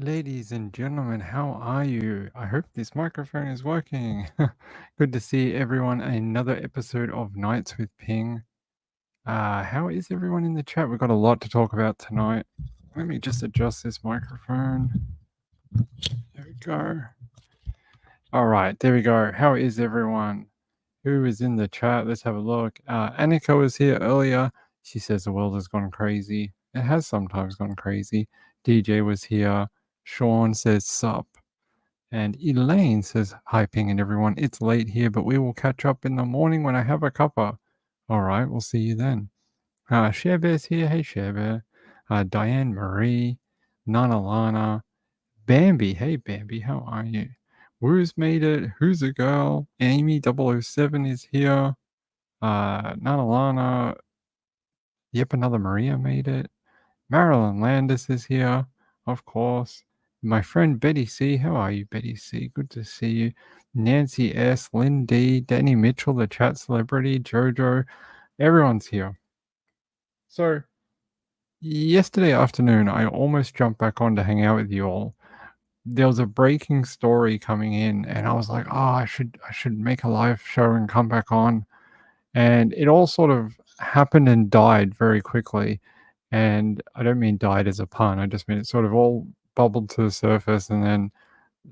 Ladies and gentlemen, how are you? I hope this microphone is working. Good to see everyone. Another episode of Nights with Ping. How is everyone in the chat? We've got a lot to talk about tonight. Let me just adjust this microphone. There we go. All right, there we go. How is everyone? Who is in the chat? Let's have a look. Annika was here earlier. She says the world has gone crazy. It has sometimes gone crazy. DJ was here. Sean says sup. And Elaine says, hi, Ping and everyone. It's late here, but we will catch up in the morning when I have a cuppa. All right, we'll see you then. Share Bear's here. Hey, Share Bear. Diane Marie, Nana Lana, Bambi. Hey, Bambi, how are you? Woo's made it. Who's a girl? Amy007 is here. Nana Lana. Yep, another Maria made it. Marilyn Landis is here, of course. My friend Betty C. How are you, Betty C? Good to see you. Nancy S., Lynn D., Danny Mitchell, the chat celebrity, Jojo. Everyone's here. So, yesterday afternoon, I almost jumped back on to hang out with you all. There was a breaking story coming in, and I was like, oh, I should make a live show and come back on. And it all sort of happened and died very quickly. And I don't mean died as a pun. I just mean it sort of all bubbled to the surface and then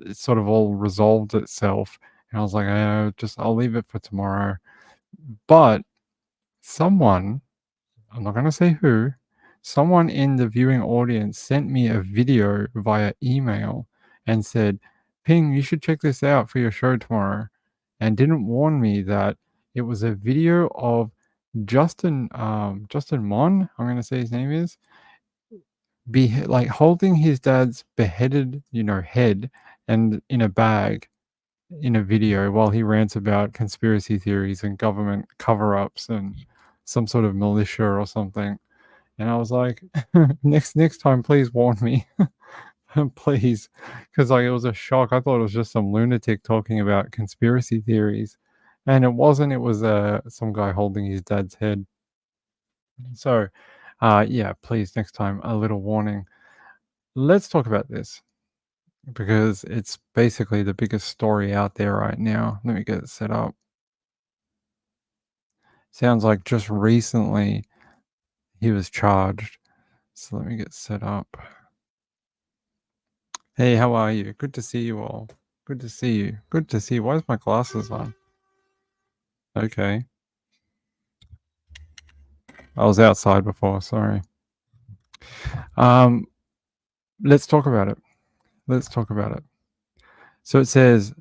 it sort of all resolved itself. And I was like, I'll leave it for tomorrow. But someone, I'm not going to say who, someone in the viewing audience sent me a video via email and said, Ping, you should check this out for your show tomorrow. And didn't warn me that it was a video of Justin Mohn, I'm going to say his name is, like holding his dad's beheaded, head and in a bag in a video while he rants about conspiracy theories and government cover-ups and some sort of militia or something. And I was like, next time, please warn me. Please. Because like it was a shock. I thought it was just some lunatic talking about conspiracy theories. And it wasn't. It was some guy holding his dad's head. So, yeah, please, next time, a little warning. Let's talk about this because it's basically the biggest story out there right now. Let me get it set up. Sounds like just recently he was charged. So let me get set up. Hey, how are you? Good to see you all. Good to see you. Good to see you. Why is my glasses on? Okay. I was outside before, sorry. Let's talk about it. So it says,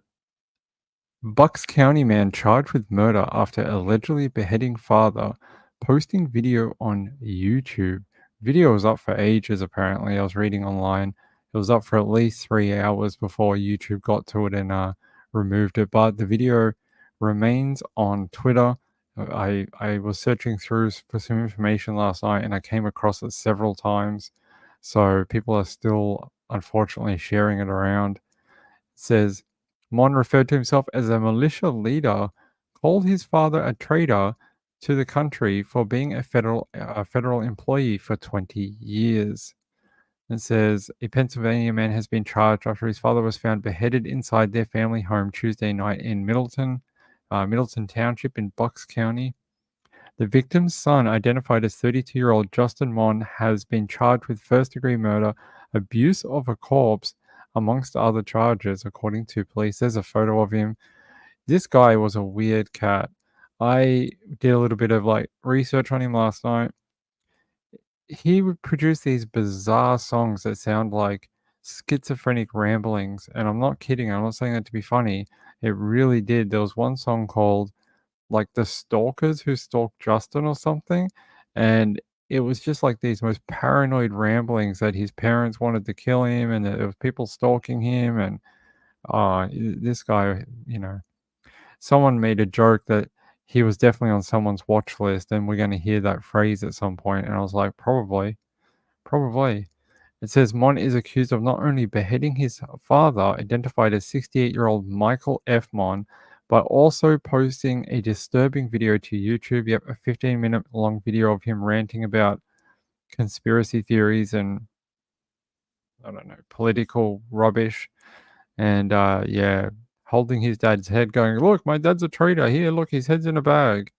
Bucks County man charged with murder after allegedly beheading father, posting video on YouTube. Video was up for ages, apparently. I was reading online. It was up for at least 3 hours before YouTube got to it and removed it. But the video remains on Twitter. I was searching through for some information last night and I came across it several times. So people are still, unfortunately, sharing it around. It says, Mon referred to himself as a militia leader, called his father a traitor to the country for being a federal employee for 20 years. It says a Pennsylvania man has been charged after his father was found beheaded inside their family home Tuesday night in Middleton Township in Bucks County. The victim's son, identified as 32-year-old Justin Mohn, has been charged with first-degree murder, abuse of a corpse, amongst other charges, according to police. There's a photo of him. This guy was a weird cat. I did a little bit of research on him last night. He would produce these bizarre songs that sound like schizophrenic ramblings, and I'm not kidding. I'm not saying that to be funny. It really did. There was one song called like The Stalkers Who Stalked Justin or something, and it was just like these most paranoid ramblings that his parents wanted to kill him and that there was people stalking him. And this guy, someone made a joke that he was definitely on someone's watch list and we're going to hear that phrase at some point. And I was like, probably. It says Mon is accused of not only beheading his father, identified as 68-year-old Michael F. Mon, but also posting a disturbing video to YouTube. Yep, a 15-minute long video of him ranting about conspiracy theories and I don't know, political rubbish. And yeah, holding his dad's head, going, "Look, my dad's a traitor. Here, look, his head's in a bag."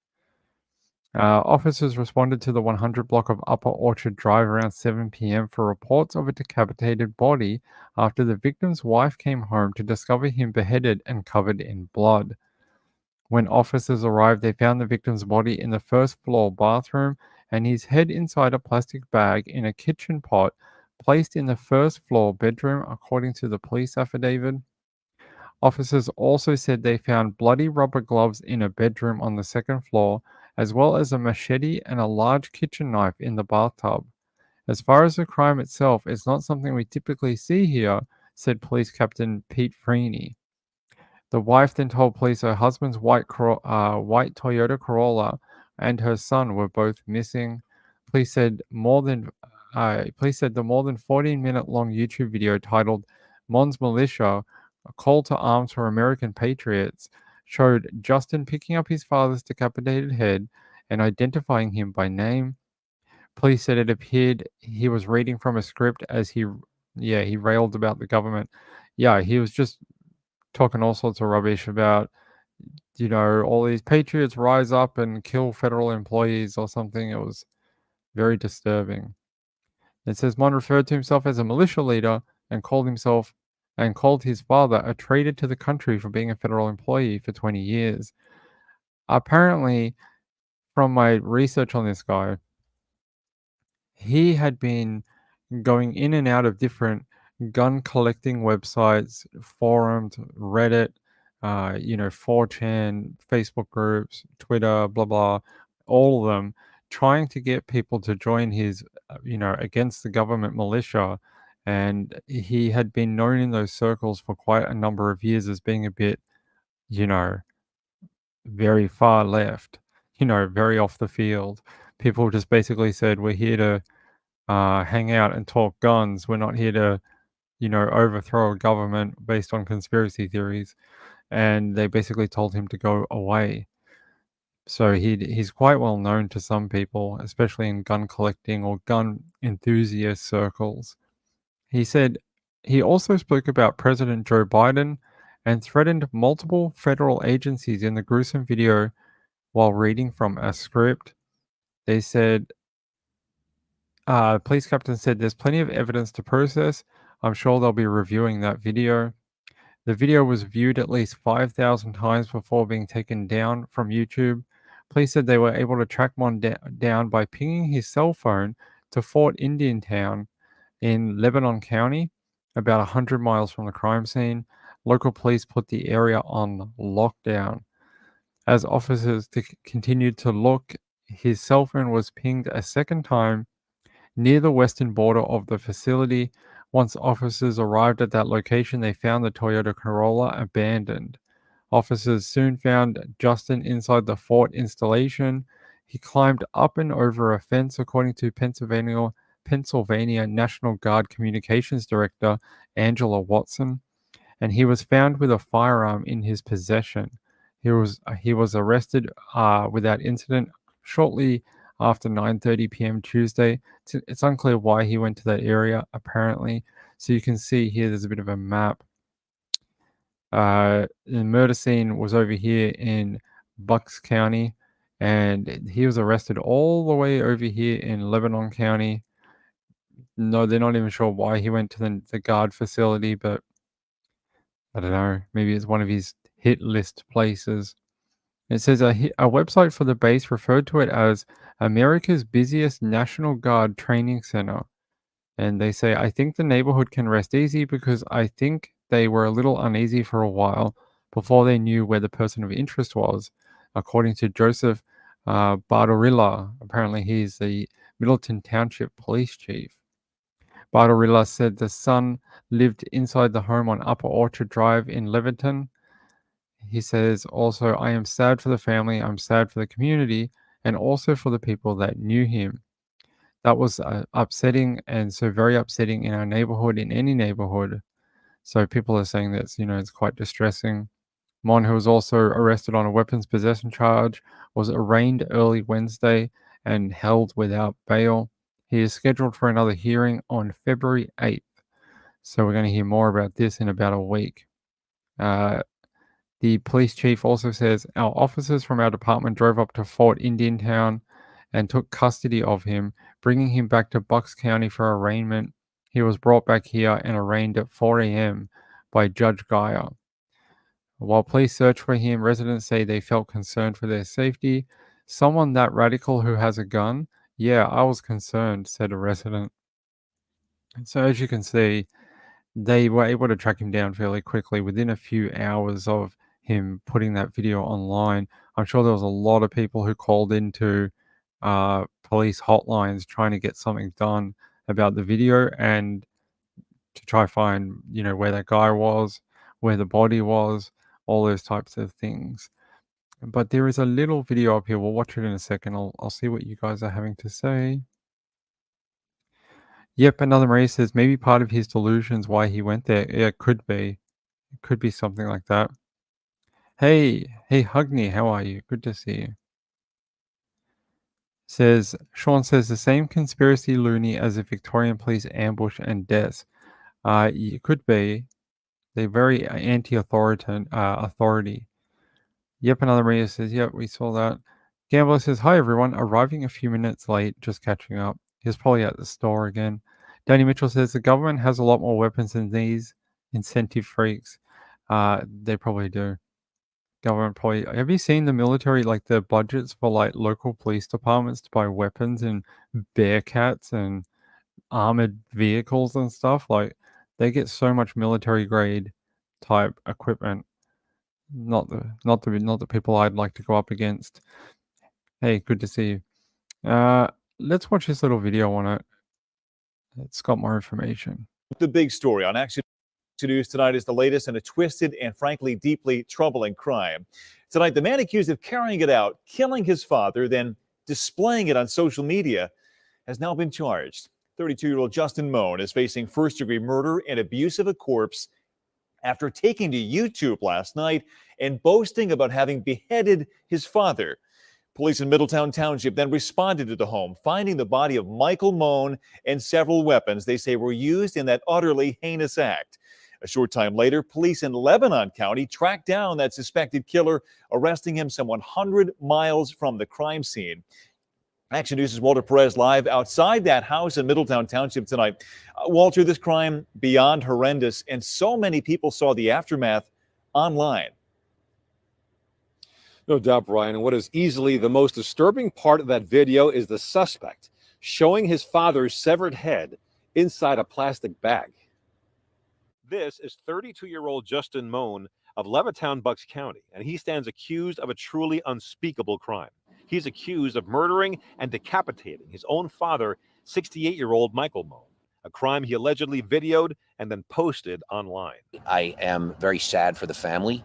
Officers responded to the 100 block of Upper Orchard Drive around 7 p.m. for reports of a decapitated body after the victim's wife came home to discover him beheaded and covered in blood. When officers arrived, they found the victim's body in the first floor bathroom and his head inside a plastic bag in a kitchen pot placed in the first floor bedroom, according to the police affidavit. Officers also said they found bloody rubber gloves in a bedroom on the second floor, as well as a machete and a large kitchen knife in the bathtub. As far as the crime itself, it's not something we typically see here, said Police Captain Pete Freeney. The wife then told police her husband's white Toyota Corolla and her son were both missing. Police said police said the more than 14-minute long YouTube video titled "Mon's Militia: A Call to Arms for American Patriots" showed Justin picking up his father's decapitated head and identifying him by name. Police said it appeared he was reading from a script as he railed about the government. Yeah, he was just talking all sorts of rubbish about, all these patriots rise up and kill federal employees or something. It was very disturbing. It says Mon referred to himself as a militia leader and called his father a traitor to the country for being a federal employee for 20 years. Apparently, from my research on this guy, he had been going in and out of different gun collecting websites, forums, Reddit, 4chan, Facebook groups, Twitter, blah, blah, all of them, trying to get people to join his, against the government militia. And he had been known in those circles for quite a number of years as being a bit, you know, very far left, very off the field. People just basically said, we're here to hang out and talk guns. We're not here to, overthrow a government based on conspiracy theories. And they basically told him to go away. So he's quite well known to some people, especially in gun collecting or gun enthusiast circles. He said he also spoke about President Joe Biden and threatened multiple federal agencies in the gruesome video while reading from a script. They said police captain said there's plenty of evidence to process. I'm sure they'll be reviewing that video. The video was viewed at least 5,000 times before being taken down from YouTube. Police said they were able to track Mon down by pinging his cell phone to Fort Indian Town in Lebanon County, about 100 miles from the crime scene. Local police put the area on lockdown. As officers continued to look, his cell phone was pinged a second time near the western border of the facility. Once officers arrived at that location, they found the Toyota Corolla abandoned. Officers soon found Justin inside the fort installation. He climbed up and over a fence, according to Pennsylvania National Guard Communications Director Angela Watson, and he was found with a firearm in his possession. He was arrested without incident shortly after 9:30 p.m. Tuesday. It's unclear why he went to that area, apparently. So you can see here there's a bit of a map. The murder scene was over here in Bucks County, and he was arrested all the way over here in Lebanon County. No, they're not even sure why he went to the guard facility, but I don't know. Maybe it's one of his hit list places. It says a website for the base referred to it as America's busiest National Guard training center. And they say, I think the neighborhood can rest easy because I think they were a little uneasy for a while before they knew where the person of interest was, according to Joseph Barbarilla. Apparently, he's the Middleton Township Police Chief. Barbarilla said the son lived inside the home on Upper Orchard Drive in Leventon. He says also, I am sad for the family, I'm sad for the community, and also for the people that knew him. That was upsetting, and so very upsetting in our neighborhood, in any neighborhood. So people are saying that it's quite distressing. Mon, who was also arrested on a weapons possession charge, was arraigned early Wednesday and held without bail. He is scheduled for another hearing on February 8th. So we're going to hear more about this in about a week. Uh, the police chief also says our officers from our department drove up to Fort Indiantown and took custody of him, bringing him back to Bucks County for arraignment. He was brought back here and arraigned at 4 a.m. by Judge Geyer. While police search for him, residents say they felt concerned for their safety. Someone that radical who has a gun? Yeah, I was concerned, said a resident. So as you can see, they were able to track him down fairly quickly within a few hours of him putting that video online. I'm sure there was a lot of people who called into police hotlines trying to get something done about the video and to try find, where that guy was, where the body was, all those types of things. But there is a little video up here. We'll watch it in a second. I'll see what you guys are having to say. Yep, another Maria says maybe part of his delusions why he went there. Yeah, it could be. It could be something like that. Hey, Hugney, how are you? Good to see you. Sean says the same conspiracy loony as the Victorian police ambush and deaths. It could be. They're very authority. Yep, another Maria says, yep, we saw that. Gambler says, hi everyone, arriving a few minutes late, just catching up. He's probably at the store again. Danny Mitchell says the government has a lot more weapons than these incentive freaks. They probably do. Government probably. Have you seen the military, like the budgets for like local police departments to buy weapons and Bearcats and armored vehicles and stuff? Like they get so much military grade type equipment. Not the people I'd like to go up against. Hey, good to see you. Let's watch this little video on it. It's got more information. The big story on Action News tonight is the latest in a twisted and frankly deeply troubling crime. Tonight, the man accused of carrying it out, killing his father, then displaying it on social media, has now been charged. 32-year-old Justin Mohn is facing first-degree murder and abuse of a corpse after taking to YouTube last night and boasting about having beheaded his father. Police in Middletown Township then responded to the home, finding the body of Michael Mohn and several weapons they say were used in that utterly heinous act. A short time later, police in Lebanon County tracked down that suspected killer, arresting him some 100 miles from the crime scene. Action News' Walter Perez live outside that house in Middletown Township tonight. Walter, this crime beyond horrendous, and so many people saw the aftermath online. No doubt, Brian. And what is easily the most disturbing part of that video is the suspect showing his father's severed head inside a plastic bag. This is 32-year-old Justin Mohn of Levittown, Bucks County, and he stands accused of a truly unspeakable crime. He's accused of murdering and decapitating his own father, 68-year-old Michael Mohn, a crime he allegedly videoed and then posted online. I am very sad for the family.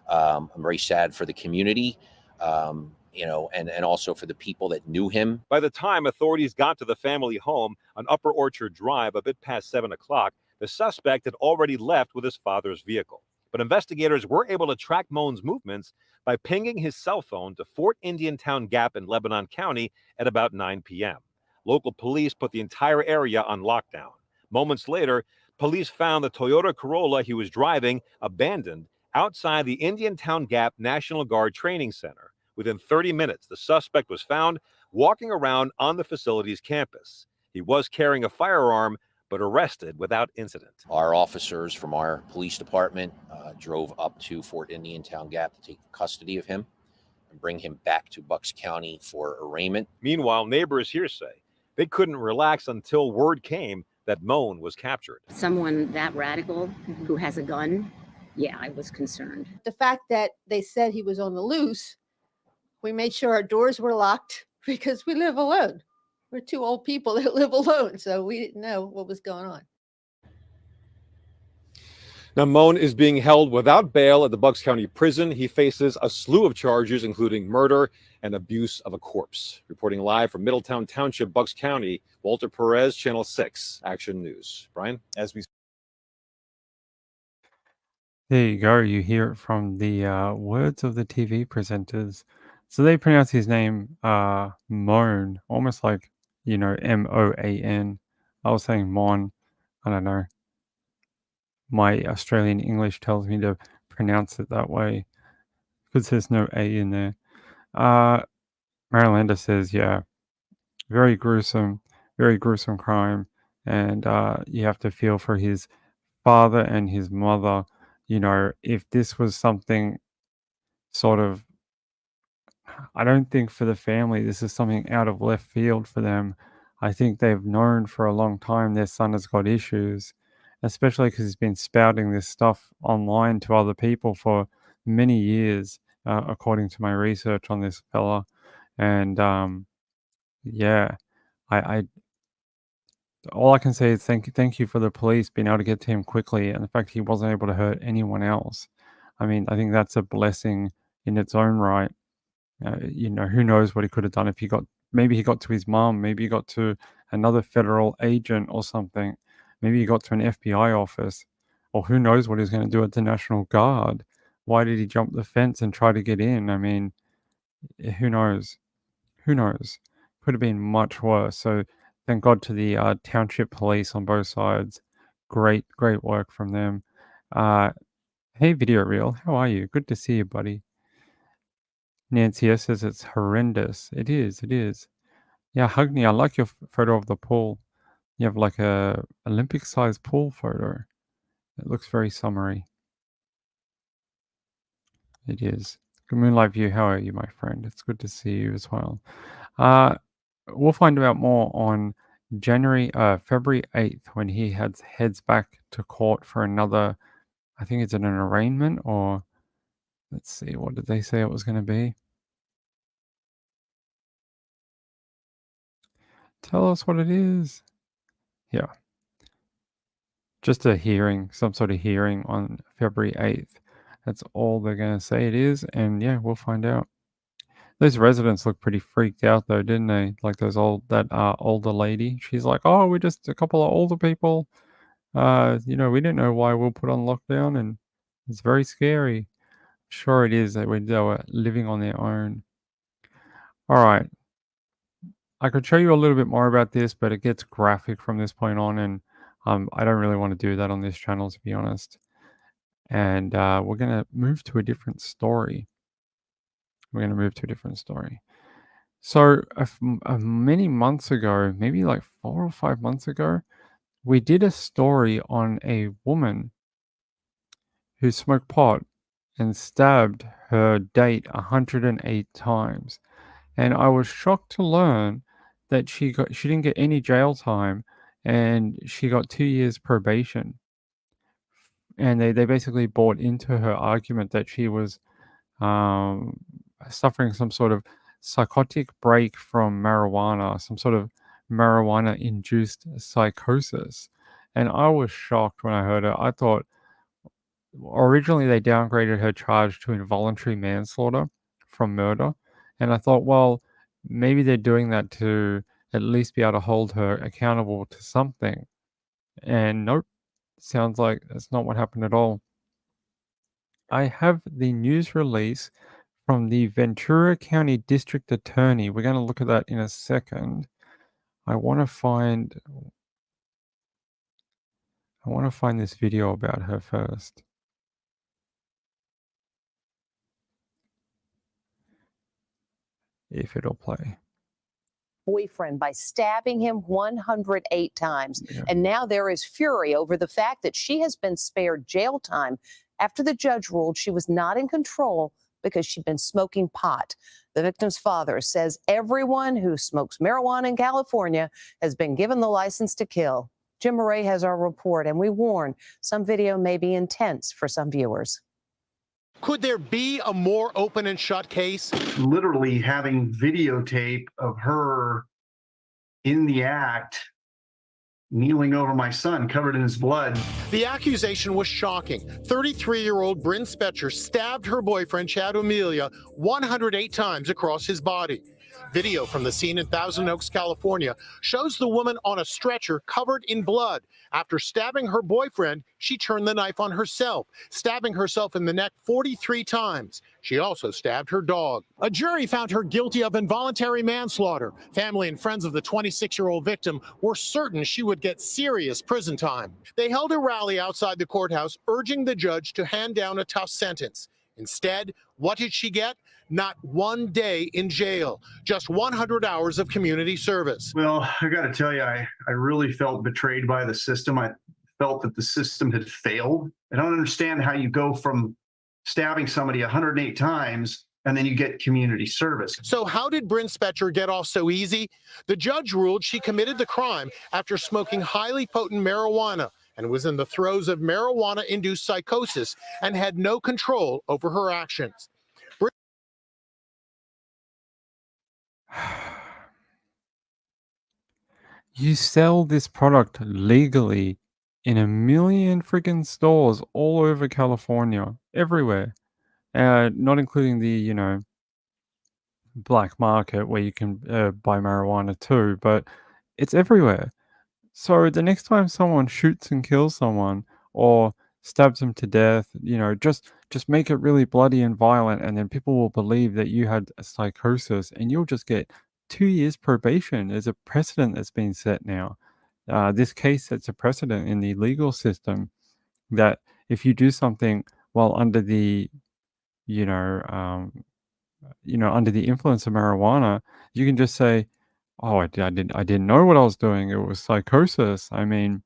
I'm very sad for the community, and also for the people that knew him. By the time authorities got to the family home on Upper Orchard Drive a bit past 7 o'clock, the suspect had already left with his father's vehicle. But investigators were able to track Mohn's movements by pinging his cell phone to Fort Indiantown Gap in Lebanon County at about 9 p.m. Local police put the entire area on lockdown. Moments later, police found the Toyota Corolla he was driving abandoned outside the Indiantown Gap National Guard Training Center. Within 30 minutes, the suspect was found walking around on the facility's campus. He was carrying a firearm, but arrested without incident. Our officers from our police department drove up to Fort Indiantown Gap to take custody of him and bring him back to Bucks County for arraignment. Meanwhile, neighbors here say they couldn't relax until word came that Mohn was captured. Someone that radical who has a gun, yeah, I was concerned. The fact that they said he was on the loose, we made sure our doors were locked because we live alone. We're two old people that live alone, so we didn't know what was going on. Now, Mohn is being held without bail at the Bucks County Prison. He faces a slew of charges, including murder and abuse of a corpse. Reporting live from Middletown Township, Bucks County, Walter Perez, Channel 6, Action News. Brian? There you go. You hear it from the words of the TV presenters. So they pronounce his name Moan, almost like, Moan. I was saying Mon. I don't know. my Australian English tells me to pronounce it that way because there's no A in there. Marilanda says, yeah, very gruesome crime. And you have to feel for his father and his mother. You know, if this was something sort of, I don't think for the family, this is something out of left field for them. I think they've known for a long time their son has got issues, especially because he's been spouting this stuff online to other people for many years, according to my research on this fella. And yeah, I all I can say is thank you for the police being able to get to him quickly, and the fact he wasn't able to hurt anyone else. I mean, I think that's a blessing in its own right. You know, who knows what he could have done if maybe he got to his mom, maybe he got to another federal agent or something, maybe he got to an FBI office, or who knows what he's going to do at the National Guard. Why did he jump the fence and try to get in? I mean, who knows? Who knows? Could have been much worse. So thank God to the township police on both sides. Great work from them. Hey, Video Reel, how are you? Good to see you, buddy. Nancy S says it's horrendous. It is. Yeah, Hugney, I like your photo of the pool. You have like a Olympic-sized pool photo. It looks very summery. It is. Good Moonlight View, how are you, my friend? It's good to see you as well. We'll find out more on February 8th when he heads back to court for another, I think it's an arraignment, or let's see, what did they say it was going to be? Tell us what it is. Yeah. Just a hearing, some sort of hearing on February 8th. That's all they're going to say it is. And yeah, we'll find out. Those residents look pretty freaked out though, didn't they? Like that older lady. She's like, oh, we're just a couple of older people. You know, we didn't know why we'll put on lockdown, and it's very scary. Sure it is that they were living on their own. All right. I could show you a little bit more about this, but it gets graphic from this point on, and I don't really want to do that on this channel, to be honest. And we're going to move to a different story. So many months ago, maybe like 4 or 5 months ago, we did a story on a woman who smoked pot and stabbed her date 108 times. And I was shocked to learn that she didn't get any jail time, and she got 2 years probation. And they basically bought into her argument that she was suffering some sort of psychotic break from marijuana, some sort of marijuana-induced psychosis. And I was shocked when I heard it. I thought originally they downgraded her charge to involuntary manslaughter from murder. And I thought, well, maybe they're doing that to at least be able to hold her accountable to something. And nope, sounds like that's not what happened at all. I have the news release from the Ventura County District Attorney. We're going to look at that in a second. I want to find this video about her first. If it'll play. Boyfriend by stabbing him 108 times. Yeah. And now there is fury over the fact that she has been spared jail time after the judge ruled she was not in control because she'd been smoking pot. The victim's father says everyone who smokes marijuana in California has been given the license to kill. Jim Murray has our report, and we warn some video may be intense for some viewers. Could there be a more open and shut case? Literally having videotape of her in the act, kneeling over my son, covered in his blood. The accusation was shocking. 33-year-old Bryn Spetcher stabbed her boyfriend, Chad Amelia, 108 times across his body. Video from the scene in Thousand Oaks, California, shows the woman on a stretcher covered in blood. After stabbing her boyfriend, she turned the knife on herself, stabbing herself in the neck 43 times. She also stabbed her dog. A jury found her guilty of involuntary manslaughter. Family and friends of the 26-year-old victim were certain she would get serious prison time. They held a rally outside the courthouse, urging the judge to hand down a tough sentence. Instead, what did she get? Not 1 day in jail, just 100 hours of community service. Well, I got to tell you, I really felt betrayed by the system. I felt that the system had failed. I don't understand how you go from stabbing somebody 108 times and then you get community service. So how did Bryn Spetcher get off so easy? The judge ruled she committed the crime after smoking highly potent marijuana and was in the throes of marijuana-induced psychosis and had no control over her actions. You sell this product legally in a million freaking stores all over California, everywhere. Not including the, black market where you can buy marijuana too, but it's everywhere. So the next time someone shoots and kills someone or stabs them to death, just make it really bloody and violent, and then people will believe that you had a psychosis, and you'll just get 2 years probation. There's a precedent that's been set now. This case sets a precedent in the legal system that if you do something while under the, you know, under the influence of marijuana, you can just say, "Oh, I didn't know what I was doing. It was psychosis." I mean,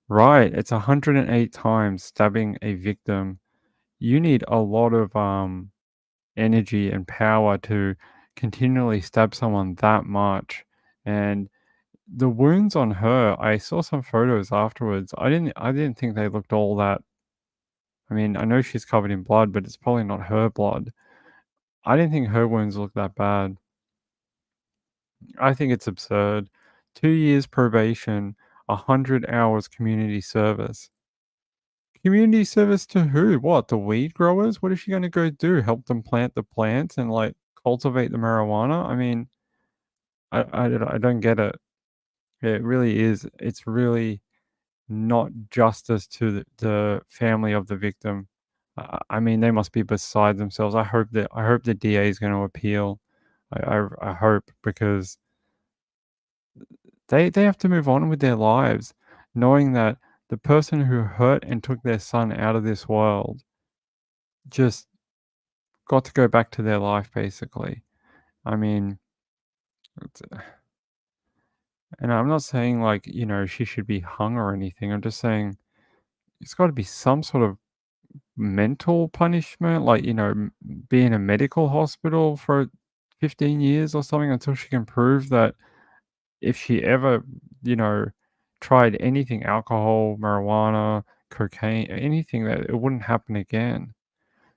right? It's 108 times stabbing a victim. You need a lot of energy and power to continually stab someone that much. And the wounds on her, I saw some photos afterwards. I didn't think they looked all that. I mean, I know she's covered in blood, but it's probably not her blood. I didn't think her wounds looked that bad. I think it's absurd. 2 years probation, 100 hours community service. Community service to who? What? The weed growers? What is she going to go do? Help them plant the plants and cultivate the marijuana? I mean, I don't get it. It really is. It's really not justice to the family of the victim. I mean, they must be beside themselves. I hope the DA is going to appeal. I hope, because they have to move on with their lives, knowing that the person who hurt and took their son out of this world just got to go back to their life, basically. I mean, and I'm not saying she should be hung or anything. I'm just saying it's got to be some sort of mental punishment, be in a medical hospital for 15 years or something until she can prove that if she ever, tried anything, alcohol, marijuana, cocaine, anything, that it wouldn't happen again.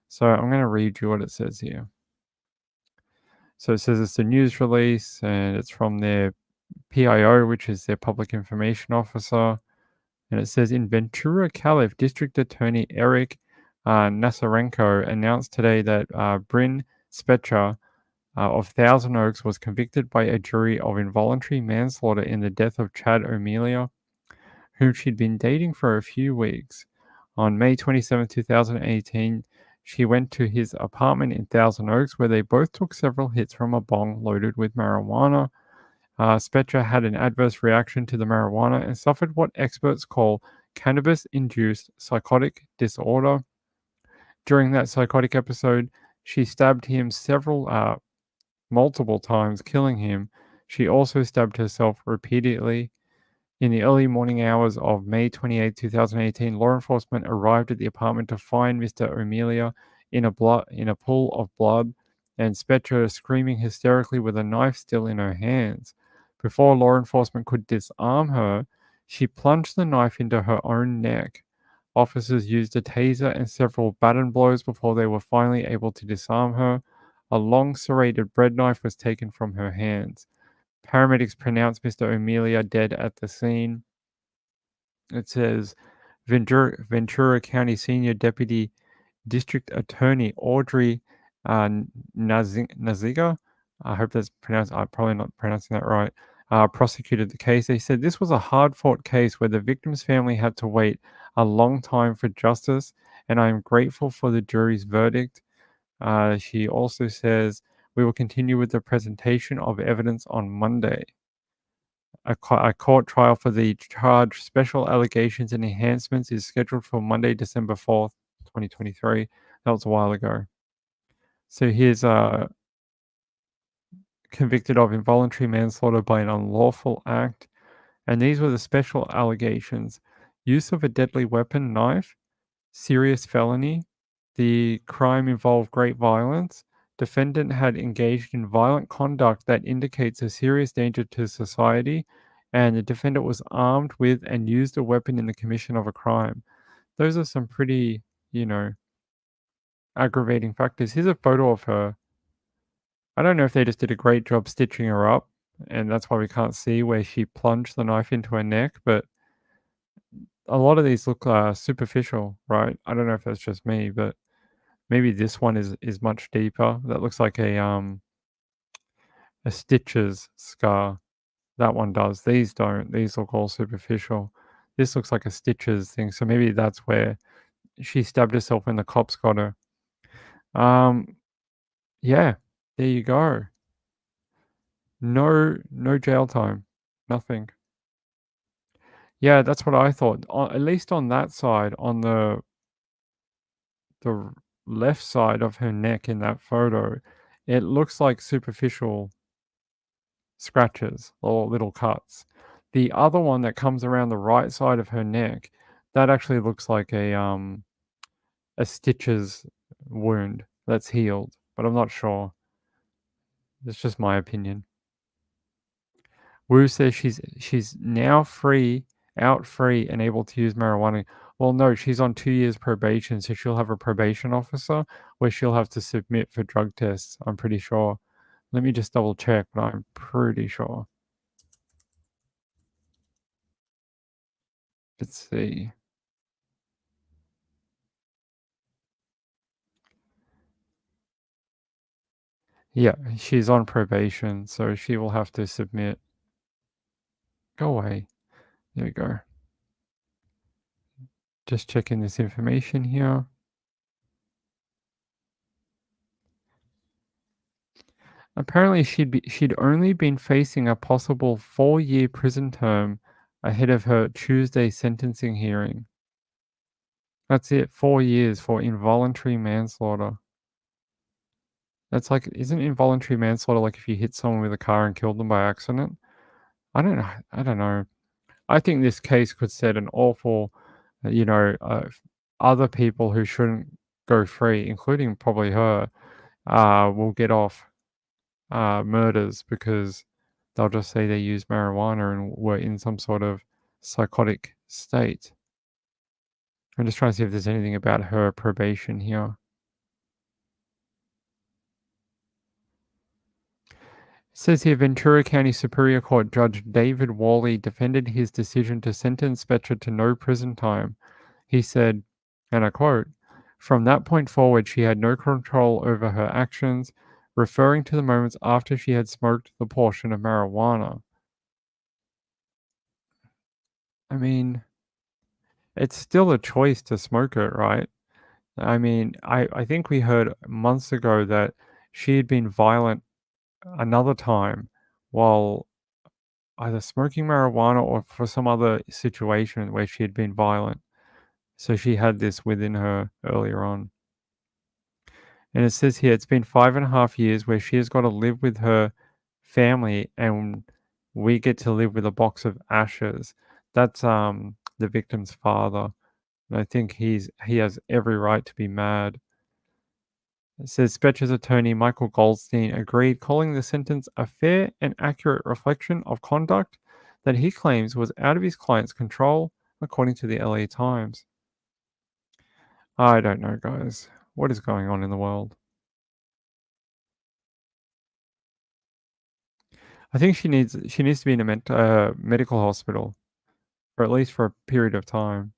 So I'm going to read you what it says here. So it says it's a news release and it's from their PIO, which is their public information officer. And it says in Ventura, Calif, District Attorney Eric Nasarenko announced today that Bryn Spetcher of Thousand Oaks was convicted by a jury of involuntary manslaughter in the death of Chad O'Melia, whom she'd been dating for a few weeks. On May 27, 2018, she went to his apartment in Thousand Oaks, where they both took several hits from a bong loaded with marijuana. Spetcher had an adverse reaction to the marijuana and suffered what experts call cannabis-induced psychotic disorder. During that psychotic episode, she stabbed him multiple times, killing him. She also stabbed herself repeatedly. In the early morning hours of May 28, 2018, law enforcement arrived at the apartment to find Mr. O'Melia in a pool of blood and Spetcher screaming hysterically with a knife still in her hands. Before law enforcement could disarm her, she plunged the knife into her own neck. Officers used a taser and several baton blows before they were finally able to disarm her. A long serrated bread knife was taken from her hands. Paramedics pronounced Mr. O'Melia dead at the scene. It says Ventura County Senior Deputy District Attorney Audrey Naziga, I hope that's pronounced, I'm probably not pronouncing that right, prosecuted the case. They said this was a hard-fought case where the victim's family had to wait a long time for justice, and I am grateful for the jury's verdict. She also says, we will continue with the presentation of evidence on Monday. A court trial for the charged special allegations and enhancements is scheduled for Monday, December 4th, 2023. That was a while ago. So here's convicted of involuntary manslaughter by an unlawful act. And these were the special allegations: use of a deadly weapon, knife, serious felony. The crime involved great violence. Defendant had engaged in violent conduct that indicates a serious danger to society, and the defendant was armed with and used a weapon in the commission of a crime. Those are some pretty, aggravating factors. Here's a photo of her. I don't know if they just did a great job stitching her up, and that's why we can't see where she plunged the knife into her neck, but a lot of these look superficial, right? I don't know if that's just me, but maybe this one is much deeper. That looks like a stitches scar. That one does. These don't. These look all superficial. This looks like a stitches thing, so maybe that's where she stabbed herself when the cops got her. Yeah, there you go. No jail time. Nothing. Yeah, that's what I thought. At least on that side, on the left side of her neck in that photo, it looks like superficial scratches or little cuts. The other one that comes around the right side of her neck, that actually looks like a stitches wound that's healed, but I'm not sure. It's just my opinion. Wu says she's now free, and able to use marijuana. Well, no, she's on 2 years probation, so she'll have a probation officer where she'll have to submit for drug tests, I'm pretty sure. Let me just double check, but I'm pretty sure. Let's see. Yeah, she's on probation, so she will have to submit. Go away. There we go. Just checking this information here. Apparently, she'd only been facing a possible 4-year prison term ahead of her Tuesday sentencing hearing. That's it, 4 years for involuntary manslaughter. That's like, isn't involuntary manslaughter like if you hit someone with a car and killed them by accident? I don't know. I think this case could set an awful, other people who shouldn't go free, including probably her, will get off murders because they'll just say they used marijuana and were in some sort of psychotic state. I'm just trying to see if there's anything about her probation here. It says here, Ventura County Superior Court Judge David Worley defended his decision to sentence Spetcher to no prison time. He said, and I quote, "From that point forward, she had no control over her actions," referring to the moments after she had smoked the portion of marijuana. I mean, it's still a choice to smoke it, right? I mean, I think we heard months ago that she had been violent another time while either smoking marijuana or for some other situation where she had been violent. So she had this within her earlier on. And it says here, it's been 5.5 years where she has got to live with her family and we get to live with a box of ashes. That's the victim's father. And I think he has every right to be mad. It says Spetcher's attorney, Michael Goldstein, agreed, calling the sentence a fair and accurate reflection of conduct that he claims was out of his client's control, according to the LA Times. I don't know, guys. What is going on in the world? I think she needs to be in a medical hospital, or at least for a period of time.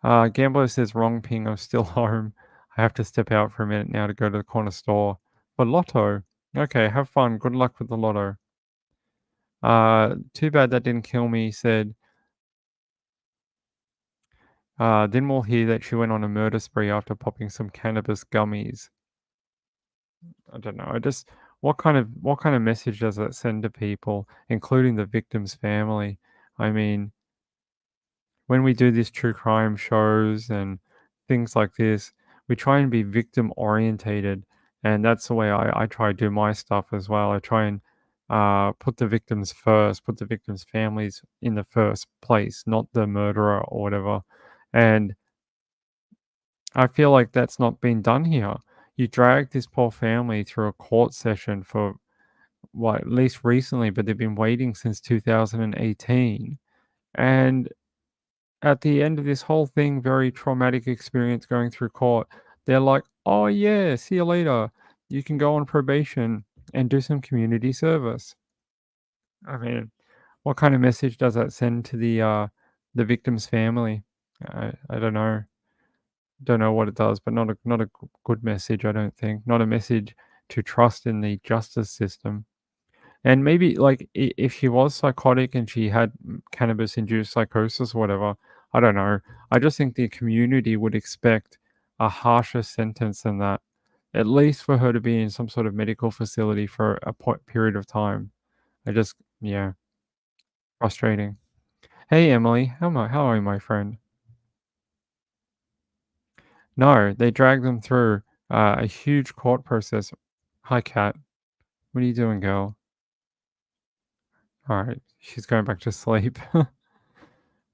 Gambler says wrong ping. I'm still home. I have to step out for a minute now to go to the corner store. For lotto. Okay, have fun. Good luck with the lotto. Too bad that didn't kill me, said. Then we'll hear that she went on a murder spree after popping some cannabis gummies. I don't know. What kind of message does that send to people, including the victim's family? I mean, when we do these true crime shows and things like this, we try and be victim orientated, and that's the way I try to do my stuff as well. I try and put the victims first, put the victims' families in the first place, not the murderer or whatever. And I feel like that's not been done here. You drag this poor family through a court session for what, at least recently, but they've been waiting since 2018. And at the end of this whole thing, very traumatic experience going through court, they're like, oh, yeah, see you later. You can go on probation and do some community service. I mean, what kind of message does that send to the victim's family? I don't know. Don't know what it does, but not a good message, I don't think. Not a message to trust in the justice system. And maybe like if she was psychotic and she had cannabis-induced psychosis or whatever, I don't know. I just think the community would expect a harsher sentence than that, at least for her to be in some sort of medical facility for a period of time. Yeah, frustrating. Hey Emily, how are you, my friend? No, they dragged them through a huge court process. Hi, Kat. What are you doing, girl? All right, she's going back to sleep.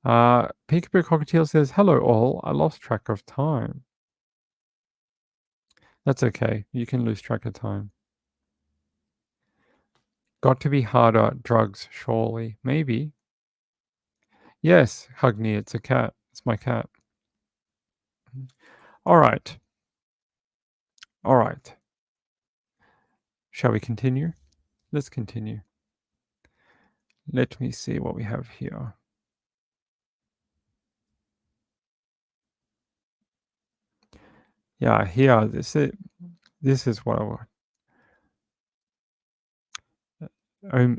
Peekaboo Cockatiel says, hello all, I lost track of time. That's okay, you can lose track of time. Got to be harder, drugs, surely. Maybe. Yes, Hugny, it's a cat. It's my cat. All right. All right. Shall we continue? Let's continue. Let me see what we have here. Yeah, here, this is what I want.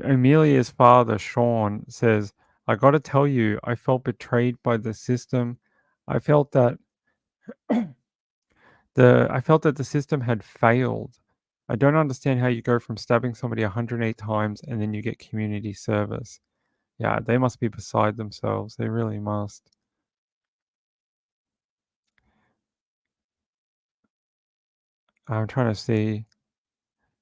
Amelia's father, Sean, says, I got to tell you, I felt betrayed by the system. I felt that the system had failed. I don't understand how you go from stabbing somebody 108 times and then you get community service. Yeah, they must be beside themselves. They really must. I'm trying to see.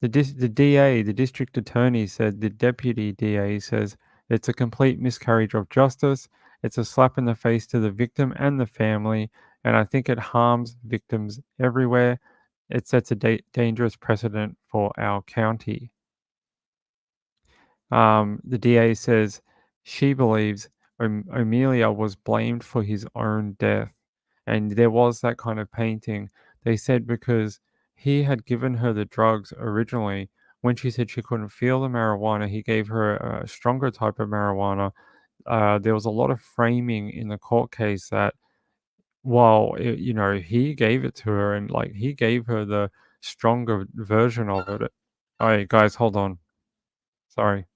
The DA, the district attorney said, the deputy DA says, it's a complete miscarriage of justice. It's a slap in the face to the victim and the family, and I think it harms victims everywhere. It sets a dangerous precedent for our county. The DA says she believes Amelia was blamed for his own death. And there was that kind of painting. They said because he had given her the drugs originally, when she said she couldn't feel the marijuana, he gave her a stronger type of marijuana. There was a lot of framing in the court case that, well, he gave it to her and like he gave her the stronger version of it. All right, guys, hold on. Sorry.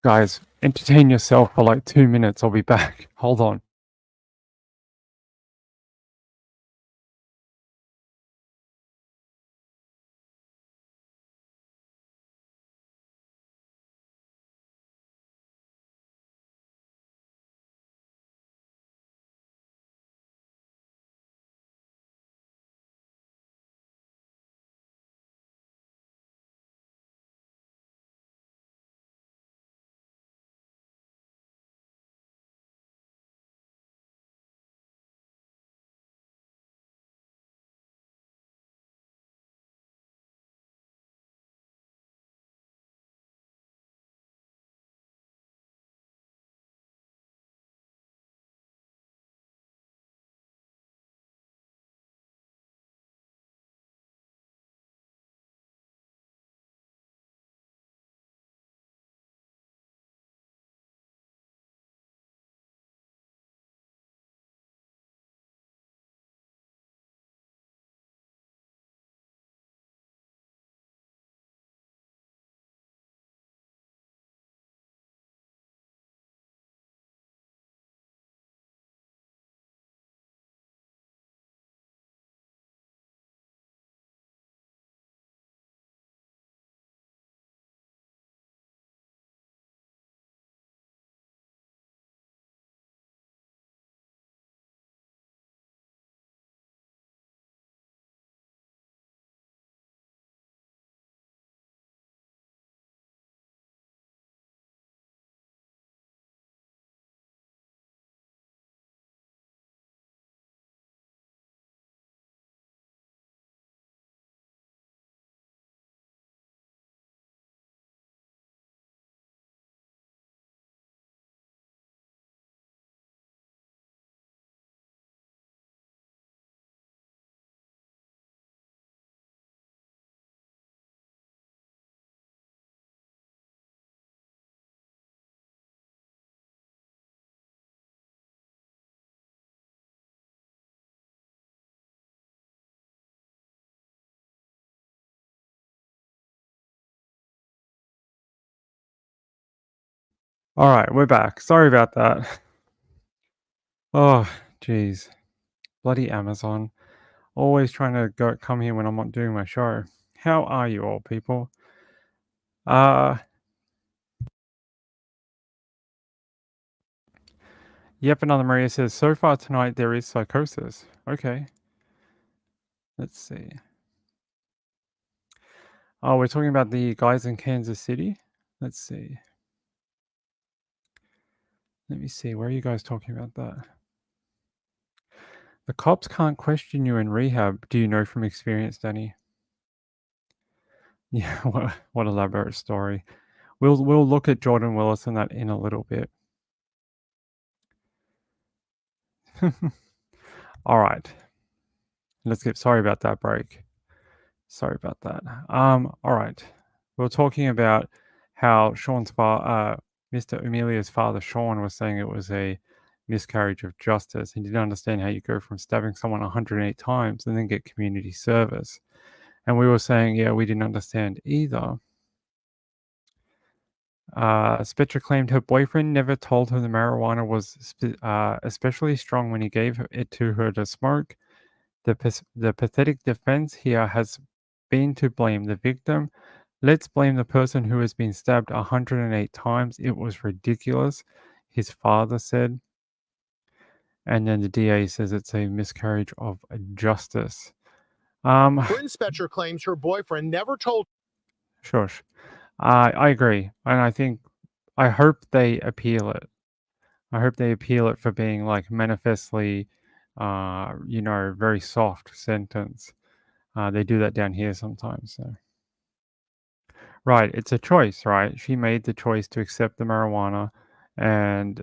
Guys, entertain yourself for like 2 minutes. I'll be back. Hold on. All right, we're back. Sorry about that. Oh, jeez. Bloody Amazon. Always trying to come here when I'm not doing my show. How are you all, people? Yep, another Maria says, so far tonight there is psychosis. Okay. Let's see. Oh, we're talking about the guys in Kansas City? Let's see. Let me see. Where are you guys talking about that? The cops can't question you in rehab. Do you know from experience, Danny? Yeah, what elaborate story. We'll look at Jordan Willis and that in a little bit. All right. Let's get sorry about that break. Sorry about that. All right. We're talking about how Mr. Amelia's father, Sean, was saying it was a miscarriage of justice. He didn't understand how you go from stabbing someone 108 times and then get community service. And we were saying, yeah, we didn't understand either. Spectra claimed her boyfriend never told her the marijuana was especially strong when he gave it to her to smoke. The pathetic defense here has been to blame the victim. Let's blame the person who has been stabbed 108 times. It was ridiculous, his father said. And then the DA says it's a miscarriage of justice. Bryn Spector claims her boyfriend never told. Shush. I agree. And I hope they appeal it. I hope they appeal it for being like manifestly, very soft sentence. They do that down here sometimes. So. Right, it's a choice, right? She made the choice to accept the marijuana, and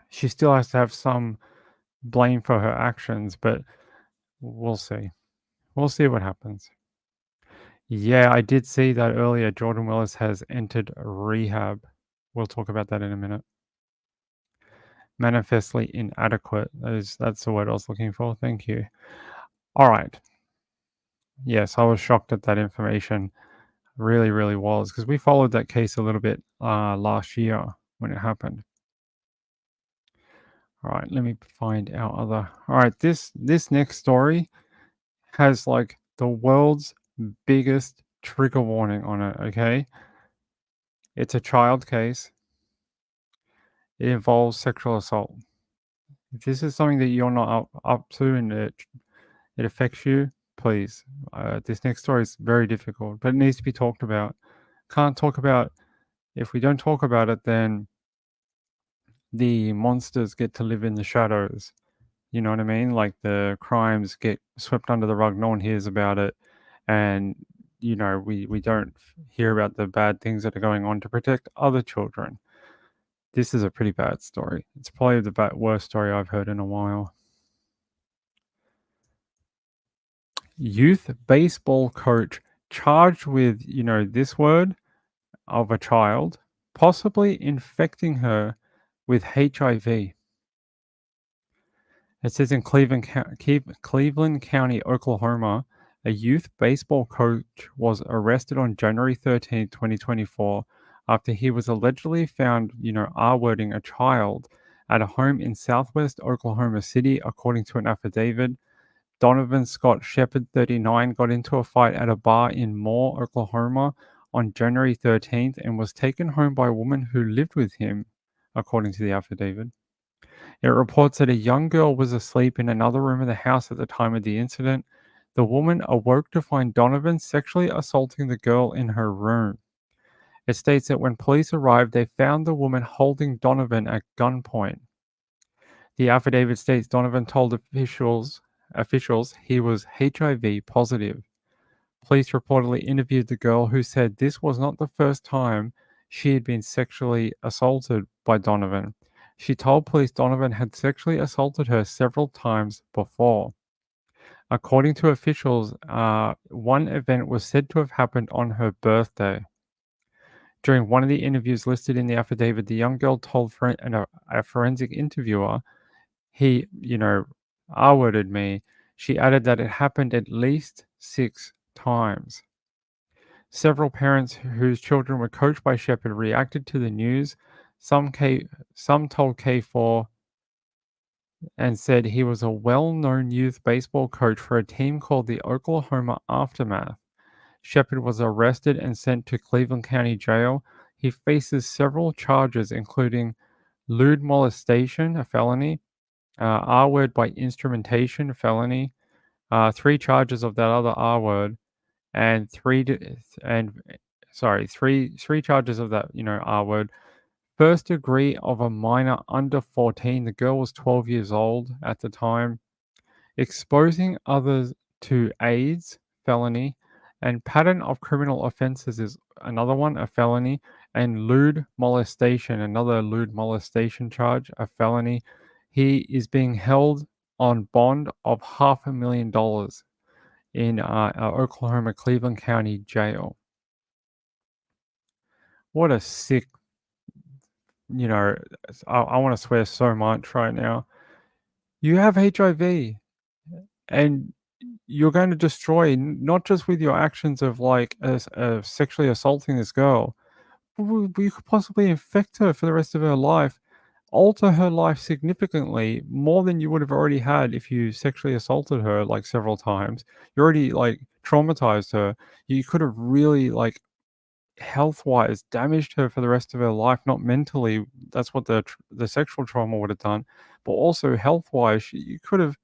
she still has to have some blame for her actions, but we'll see. We'll see what happens. Yeah, I did see that earlier. Jordan Willis has entered rehab. We'll talk about that in a minute. Manifestly inadequate. That's the word I was looking for. Thank you. All right. Yes, I was shocked at that information. Really, really was, because we followed that case a little bit last year when it happened. All right, let me find our other. All right, this next story has like the world's biggest trigger warning on it, okay? It's a child case. It involves sexual assault. If this is something that you're not up to and it affects you, please. This next story is very difficult, but it needs to be talked about. Can't talk about. If we don't talk about it, then the monsters get to live in the shadows. You know what I mean? Like the crimes get swept under the rug, no one hears about it, and we don't hear about the bad things that are going on to protect other children. This is a pretty bad story. It's probably the worst story I've heard in a while. Youth baseball coach charged with, this word of a child, possibly infecting her with HIV. It says in Cleveland County, Oklahoma, a youth baseball coach was arrested on January 13, 2024, after he was allegedly found, R-wording a child at a home in southwest Oklahoma City, according to an affidavit. Donovan Scott Shepard, 39, got into a fight at a bar in Moore, Oklahoma on January 13th and was taken home by a woman who lived with him, according to the affidavit. It reports that a young girl was asleep in another room of the house at the time of the incident. The woman awoke to find Donovan sexually assaulting the girl in her room. It states that when police arrived, they found the woman holding Donovan at gunpoint. The affidavit states Donovan told officials he was HIV positive. Police reportedly interviewed the girl, who said this was not the first time she had been sexually assaulted by Donovan. She told police Donovan had sexually assaulted her several times before. According to officials, one event was said to have happened on her birthday. During one of the interviews listed in the affidavit, the young girl told a forensic interviewer, he, R-worded me. She added that it happened at least 6 times. Several parents whose children were coached by Shepard reacted to the news. Some told K4 and said he was a well-known youth baseball coach for a team called the Oklahoma Aftermath. Shepard was arrested and sent to Cleveland County Jail. He faces several charges, including lewd molestation, a felony, R-word by instrumentation, a felony, 3 charges of that other R-word, and three charges of that, R-word. First degree of a minor under 14. The girl was 12 years old at the time. Exposing others to AIDS, felony, and pattern of criminal offenses is another one, a felony, and lewd molestation, another lewd molestation charge, a felony. He is being held on bond of $500,000 in Oklahoma Cleveland County Jail. What a sick, I want to swear so much right now. You have HIV and you're going to destroy, not just with your actions of like sexually assaulting this girl, but you could possibly infect her for the rest of her life, alter her life significantly more than you would have already had if you sexually assaulted her like several times. You already like traumatized her. You could have really like health-wise damaged her for the rest of her life, not mentally. That's what the sexual trauma would have done, but also health-wise, you could have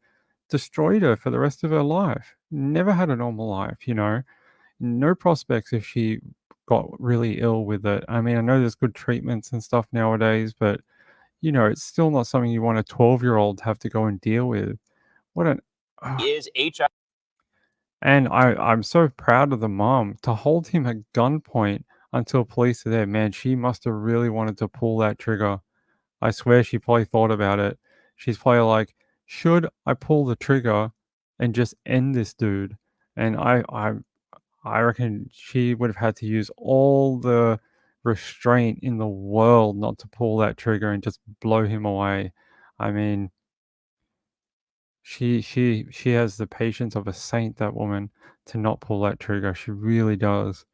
destroyed her for the rest of her life. Never had a normal life, no prospects if she got really ill with it. I mean, I know there's good treatments and stuff nowadays, but it's still not something you want a 12-year-old to have to go and deal with. What an Is HIV. And I'm so proud of the mom to hold him at gunpoint until police are there. Man, she must have really wanted to pull that trigger. I swear she probably thought about it. She's probably like, should I pull the trigger and just end this dude? And I reckon she would have had to use all the restraint in the world not to pull that trigger and just blow him away. I mean, she has the patience of a saint, that woman, to not pull that trigger. She really does.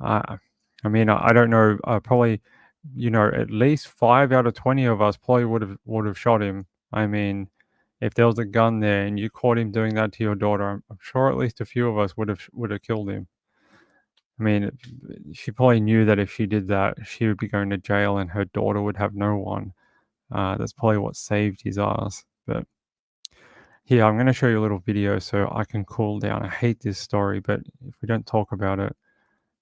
I mean, I don't know. Probably, at least 5 out of 20 of us probably would have shot him. I mean, if there was a gun there and you caught him doing that to your daughter, I'm sure at least a few of us would have killed him. I mean, she probably knew that if she did that, she would be going to jail and her daughter would have no one. That's probably what saved his ass. But here, I'm going to show you a little video so I can cool down. I hate this story, but if we don't talk about it,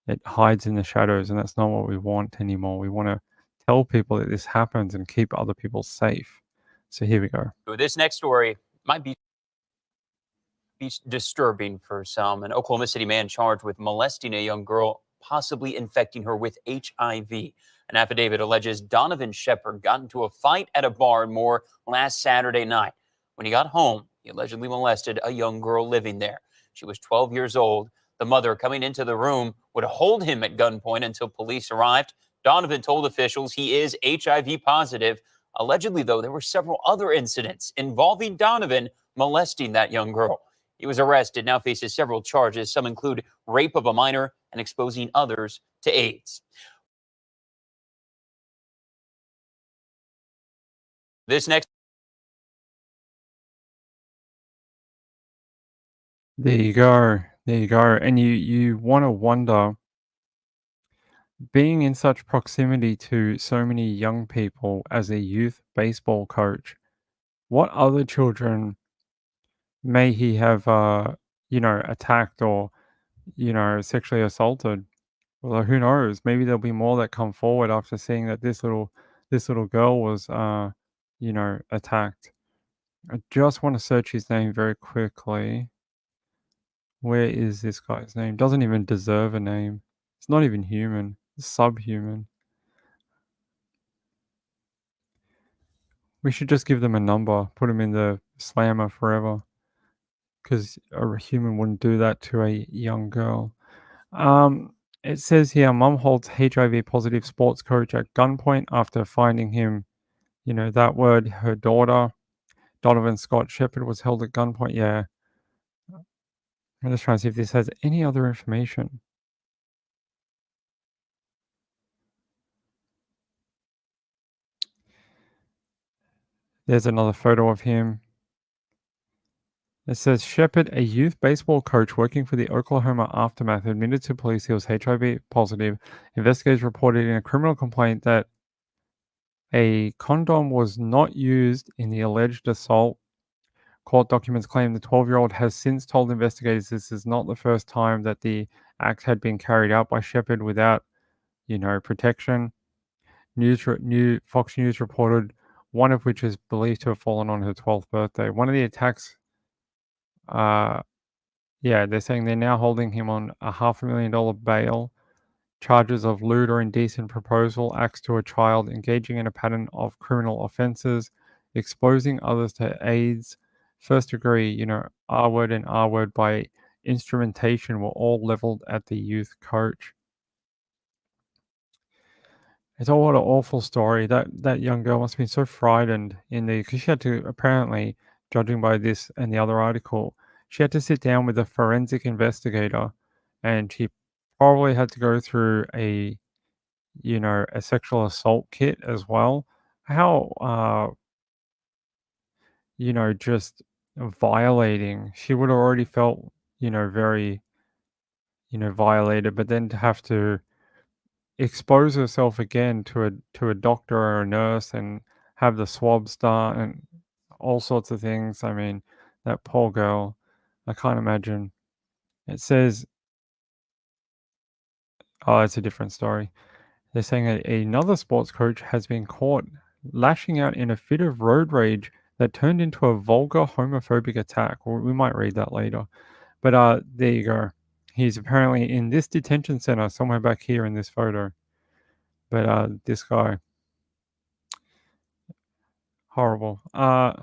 it hides in the shadows, and that's not what we want anymore. We want to tell people that this happens and keep other people safe. So here we go. This next story might be disturbing for some. An Oklahoma City man charged with molesting a young girl, possibly infecting her with HIV. An affidavit alleges Donovan Shepard got into a fight at a bar in Moore last Saturday night. When he got home, he allegedly molested a young girl living there. She was 12 years old. The mother, coming into the room, would hold him at gunpoint until police arrived. Donovan told officials he is HIV positive. Allegedly, though, there were several other incidents involving Donovan molesting that young girl. He was arrested, now faces several charges. Some include rape of a minor and exposing others to AIDS. This next. There you go. There you go. And you want to wonder, being in such proximity to so many young people as a youth baseball coach, what other children may he have, attacked or, sexually assaulted? Well, who knows? Maybe there'll be more that come forward after seeing that this little girl was, attacked. I just want to search his name very quickly. Where is this guy's name? Doesn't even deserve a name. It's not even human. It's subhuman. We should just give them a number, put them in the slammer forever, because a human wouldn't do that to a young girl. It says here, mom holds HIV positive sports coach at gunpoint after finding him, that word, her daughter, Donovan Scott Shepard, was held at gunpoint. Yeah. I'm just trying to see if this has any other information. There's another photo of him. It says Shepard, a youth baseball coach working for the Oklahoma Aftermath, admitted to police he was HIV positive. Investigators reported in a criminal complaint that a condom was not used in the alleged assault. Court documents claim the 12-year-old has since told investigators this is not the first time that the act had been carried out by Shepard without, protection. Fox News reported one of which is believed to have fallen on her 12th birthday. One of the attacks, they're saying they're now holding him on a $500,000 bail. Charges of lewd or indecent proposal, acts to a child, engaging in a pattern of criminal offenses, exposing others to AIDS, first degree, R word and R word by instrumentation were all leveled at the youth coach. It's all what an awful story. That young girl must have been so frightened because she had to, apparently, judging by this and the other article, she had to sit down with a forensic investigator, and she probably had to go through a sexual assault kit as well. How, just violating. She would have already felt, very, violated, but then to have to expose herself again to a doctor or a nurse and have the swabs done and all sorts of things. I mean, that poor girl. I can't imagine. It says, oh, it's a different story. They're saying that another sports coach has been caught lashing out in a fit of road rage that turned into a vulgar homophobic attack. We might read that later. But there you go. He's apparently in this detention center somewhere back here in this photo. But this guy, horrible. You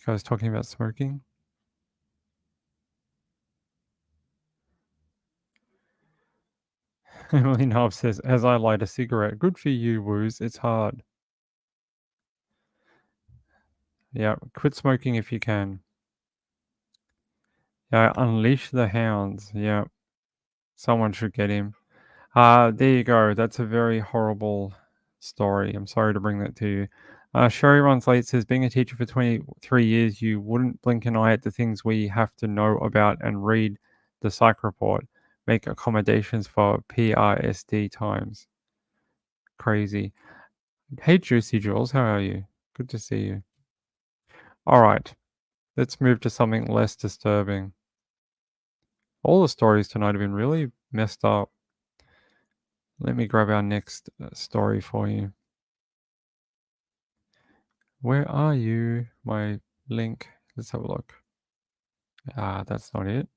guys talking about smoking? Emily Knob says, as I light a cigarette. Good for you, Woos. It's hard. Yeah, quit smoking if you can. Yeah, unleash the hounds. Yeah, someone should get him. There you go. That's a very horrible story. I'm sorry to bring that to you. Sherry Runs Late says, being a teacher for 23 years, you wouldn't blink an eye at the things we have to know about and read the psych report. Make accommodations for PRSD times. Crazy. Hey, Juicy Jules, how are you? Good to see you. All right, let's move to something less disturbing. All the stories tonight have been really messed up. Let me grab our next story for you. Where are you? My link. Let's have a look. That's not it.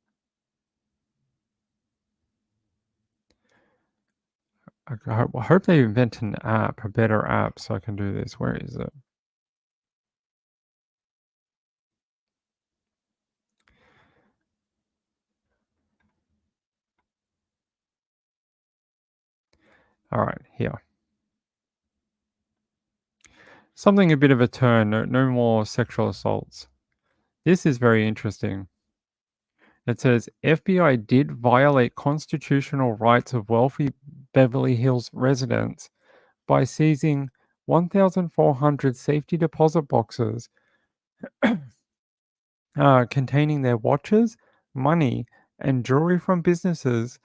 I hope they invent an app, a better app, so I can do this. Where is it? All right, here. Something a bit of a turn. No more sexual assaults. This is very interesting. It says FBI did violate constitutional rights of wealthy Beverly Hills residents by seizing 1,400 safety deposit boxes containing their watches, money, and jewelry from businesses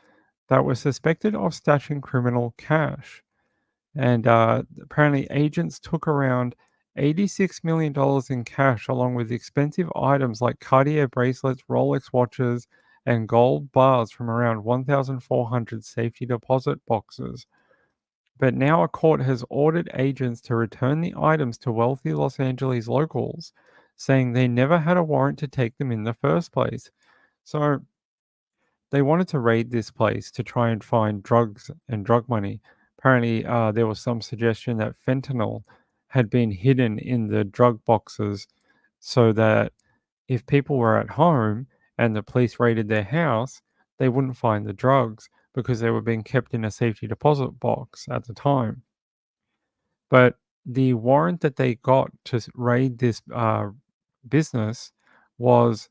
that were suspected of stashing criminal cash. And apparently, agents took around $86 million in cash, along with expensive items like Cartier bracelets, Rolex watches, and gold bars from around 1,400 safety deposit boxes. But now a court has ordered agents to return the items to wealthy Los Angeles locals, saying they never had a warrant to take them in the first place. So they wanted to raid this place to try and find drugs and drug money. Apparently, there was some suggestion that fentanyl had been hidden in the drug boxes so that if people were at home and the police raided their house, they wouldn't find the drugs because they were being kept in a safety deposit box at the time. But the warrant that they got to raid this business was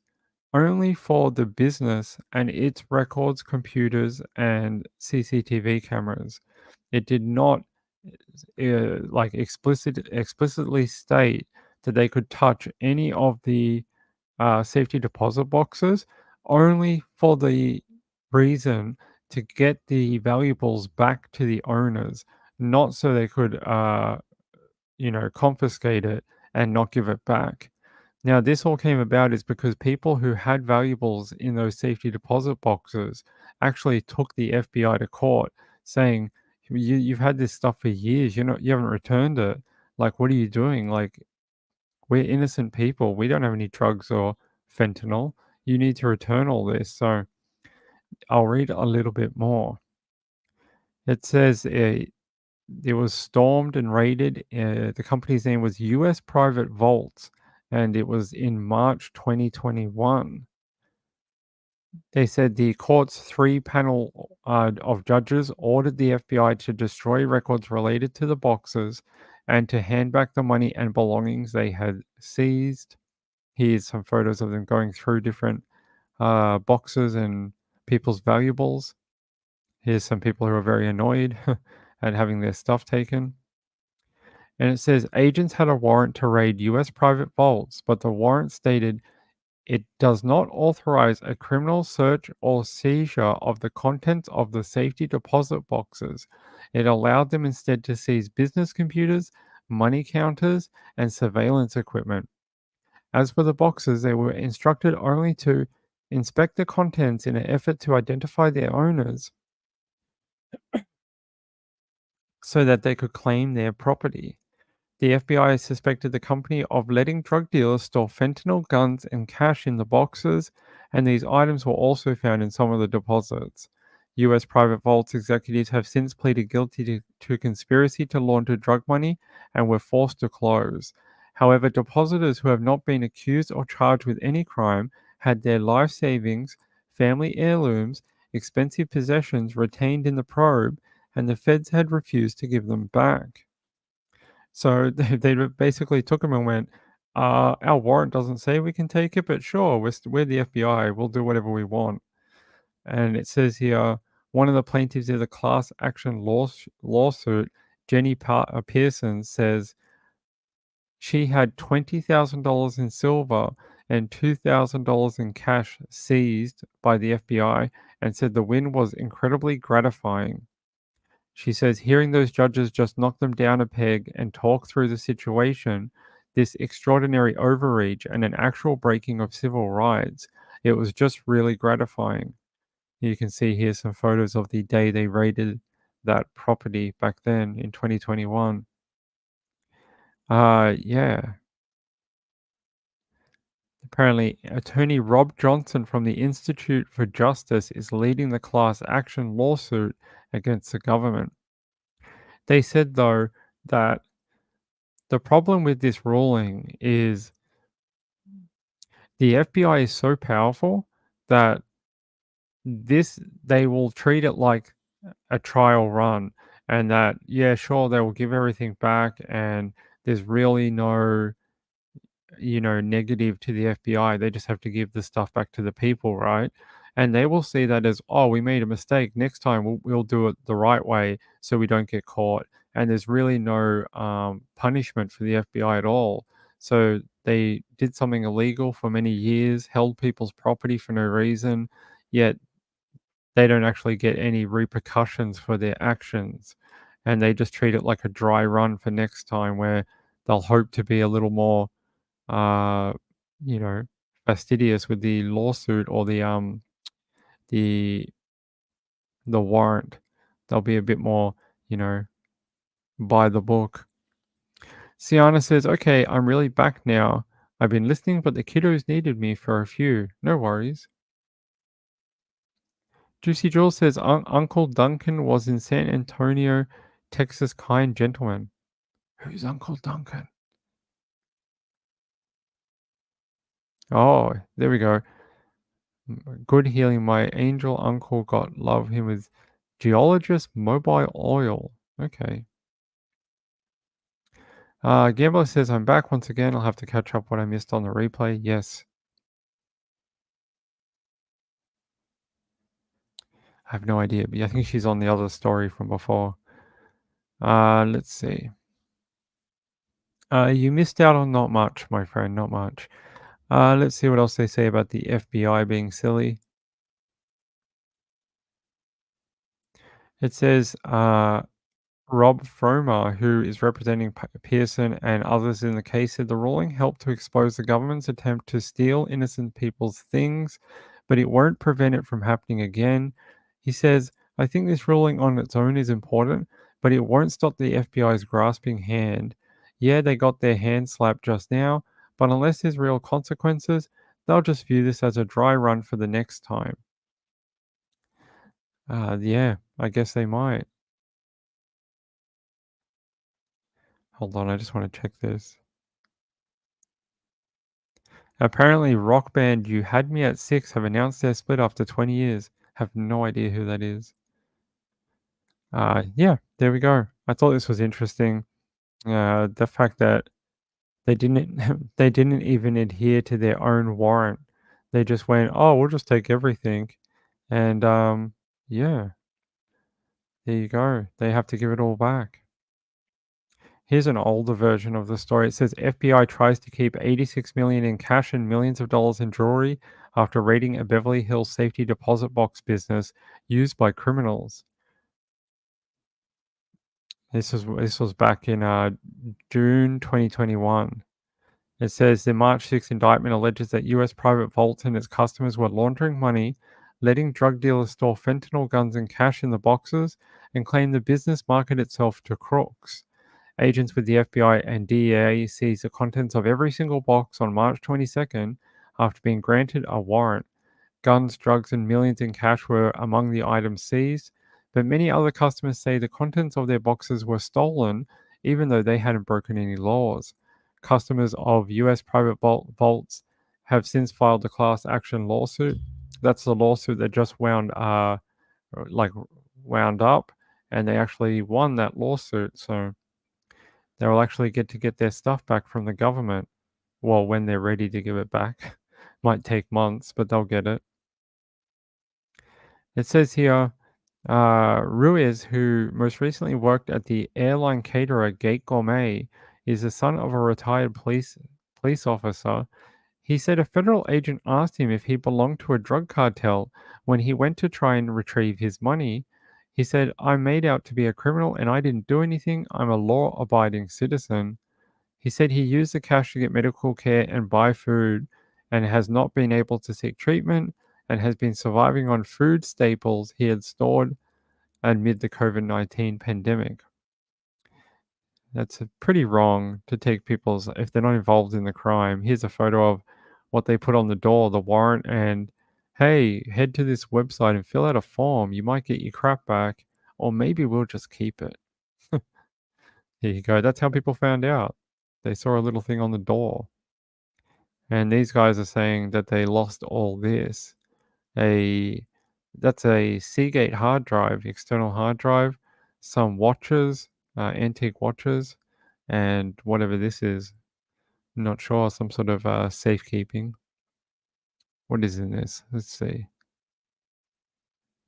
only for the business and its records, computers, and CCTV cameras. It did not explicitly state that they could touch any of the safety deposit boxes, only for the reason to get the valuables back to the owners, not so they could confiscate it and not give it back. Now, this all came about is because people who had valuables in those safety deposit boxes actually took the FBI to court, saying, "You've had this stuff for years. You haven't returned it. Like, what are you doing? Like, we're innocent people. We don't have any drugs or fentanyl. You need to return all this." So, I'll read a little bit more. It says it was stormed and raided. The company's name was U.S. Private Vaults, and it was in March 2021. They said the court's 3 panel of judges ordered the FBI to destroy records related to the boxes and to hand back the money and belongings they had seized. Here's some photos of them going through different boxes and people's valuables. Here's some people who are very annoyed at having their stuff taken. And it says agents had a warrant to raid U.S. private vaults, but the warrant stated it does not authorize a criminal search or seizure of the contents of the safety deposit boxes. It allowed them instead to seize business computers, money counters, and surveillance equipment. As for the boxes, they were instructed only to inspect the contents in an effort to identify their owners so that they could claim their property. The FBI suspected the company of letting drug dealers store fentanyl, guns, and cash in the boxes, and these items were also found in some of the deposits. U.S. private vaults executives have since pleaded guilty to conspiracy to launder drug money and were forced to close. However, depositors who have not been accused or charged with any crime had their life savings, family heirlooms, expensive possessions retained in the probe, and the feds had refused to give them back. So they basically took him and went, our warrant doesn't say we can take it, but sure, we're the FBI. We'll do whatever we want. And it says here, one of the plaintiffs in the class action lawsuit, Jenny Pearson, says she had $20,000 in silver and $2,000 in cash seized by the FBI and said the win was incredibly gratifying. She says hearing those judges just knock them down a peg and talk through the situation, this extraordinary overreach and an actual breaking of civil rights, it was just really gratifying. You can see here some photos of the day they raided that property back then in 2021. Yeah. Apparently, attorney Rob Johnson from the Institute for Justice is leading the class action lawsuit against the government. They said, though, that the problem with this ruling is the FBI is so powerful that they will treat it like a trial run, and that, yeah, sure, they will give everything back, and there's really no negative to the FBI. They just have to give the stuff back to the people, right? And they will see that as, oh, we made a mistake. Next time we'll do it the right way so we don't get caught. And there's really no punishment for the FBI at all. So they did something illegal for many years, held people's property for no reason, yet they don't actually get any repercussions for their actions. And they just treat it like a dry run for next time, where they'll hope to be a little more uh, fastidious with the lawsuit or the warrant. They'll be a bit more, by the book. Sienna says, "Okay, I'm really back now. I've been listening, but the kiddos needed me for a few. No worries." Juicy Jules says, Uncle Duncan was in San Antonio, Texas, kind gentleman. Who's Uncle Duncan? Oh, there we go. Good healing. My angel uncle got love him with geologist mobile oil. Okay. Gambler says, I'm back once again. I'll have to catch up what I missed on the replay. Yes. I have no idea, but I think she's on the other story from before. Let's see. You missed out on not much, my friend, not much. Let's see what else they say about the FBI being silly. It says, Rob Fromer, who is representing Pearson and others in the case, said the ruling helped to expose the government's attempt to steal innocent people's things, but it won't prevent it from happening again. He says, I think this ruling on its own is important, but it won't stop the FBI's grasping hand. Yeah, they got their hand slapped just now, but unless there's real consequences, they'll just view this as a dry run for the next time. Yeah, I guess they might. Hold on, I just want to check this. Apparently, rock band You Had Me at 6 have announced their split after 20 years. Have no idea who that is. Yeah, there we go. I thought this was interesting. The fact that they didn't they didn't even adhere to their own warrant. They just went, "Oh, we'll just take everything," and yeah, there you go. They have to give it all back. Here's an older version of the story. It says FBI tries to keep $86 million in cash and millions of dollars in jewelry after raiding a Beverly Hills safety deposit box business used by criminals. This was back in June 2021. It says the March 6 indictment alleges that U.S. private vaults and its customers were laundering money, letting drug dealers store fentanyl guns and cash in the boxes, and claim the business marketed itself to crooks. Agents with the FBI and DEA seized the contents of every single box on March 22nd after being granted a warrant. Guns, drugs, and millions in cash were among the items seized, but many other customers say the contents of their boxes were stolen even though they hadn't broken any laws. Customers of U.S. private vaults have since filed a class action lawsuit. That's the lawsuit that just wound up, and they actually won that lawsuit. So they will actually get their stuff back from the government. Well, when they're ready to give it back. Might take months, but they'll get it. It says here, Ruiz, who most recently worked at the airline caterer Gate Gourmet, is the son of a retired police officer. He said a federal agent asked him if he belonged to a drug cartel when he went to try and retrieve his money. He said, I'm made out to be a criminal and I didn't do anything. I'm a law abiding citizen. He said he used the cash to get medical care and buy food and has not been able to seek treatment and has been surviving on food staples he had stored amid the COVID-19 pandemic. That's pretty wrong to take people's, if they're not involved in the crime. Here's a photo of what they put on the door, the warrant, and hey, head to this website and fill out a form. You might get your crap back, or maybe we'll just keep it. Here you go. That's how people found out. They saw a little thing on the door. And these guys are saying that they lost all this. That's a Seagate hard drive, external hard drive, some watches, antique watches, and whatever this is. I'm not sure, some sort of safekeeping. What is in this? Let's see.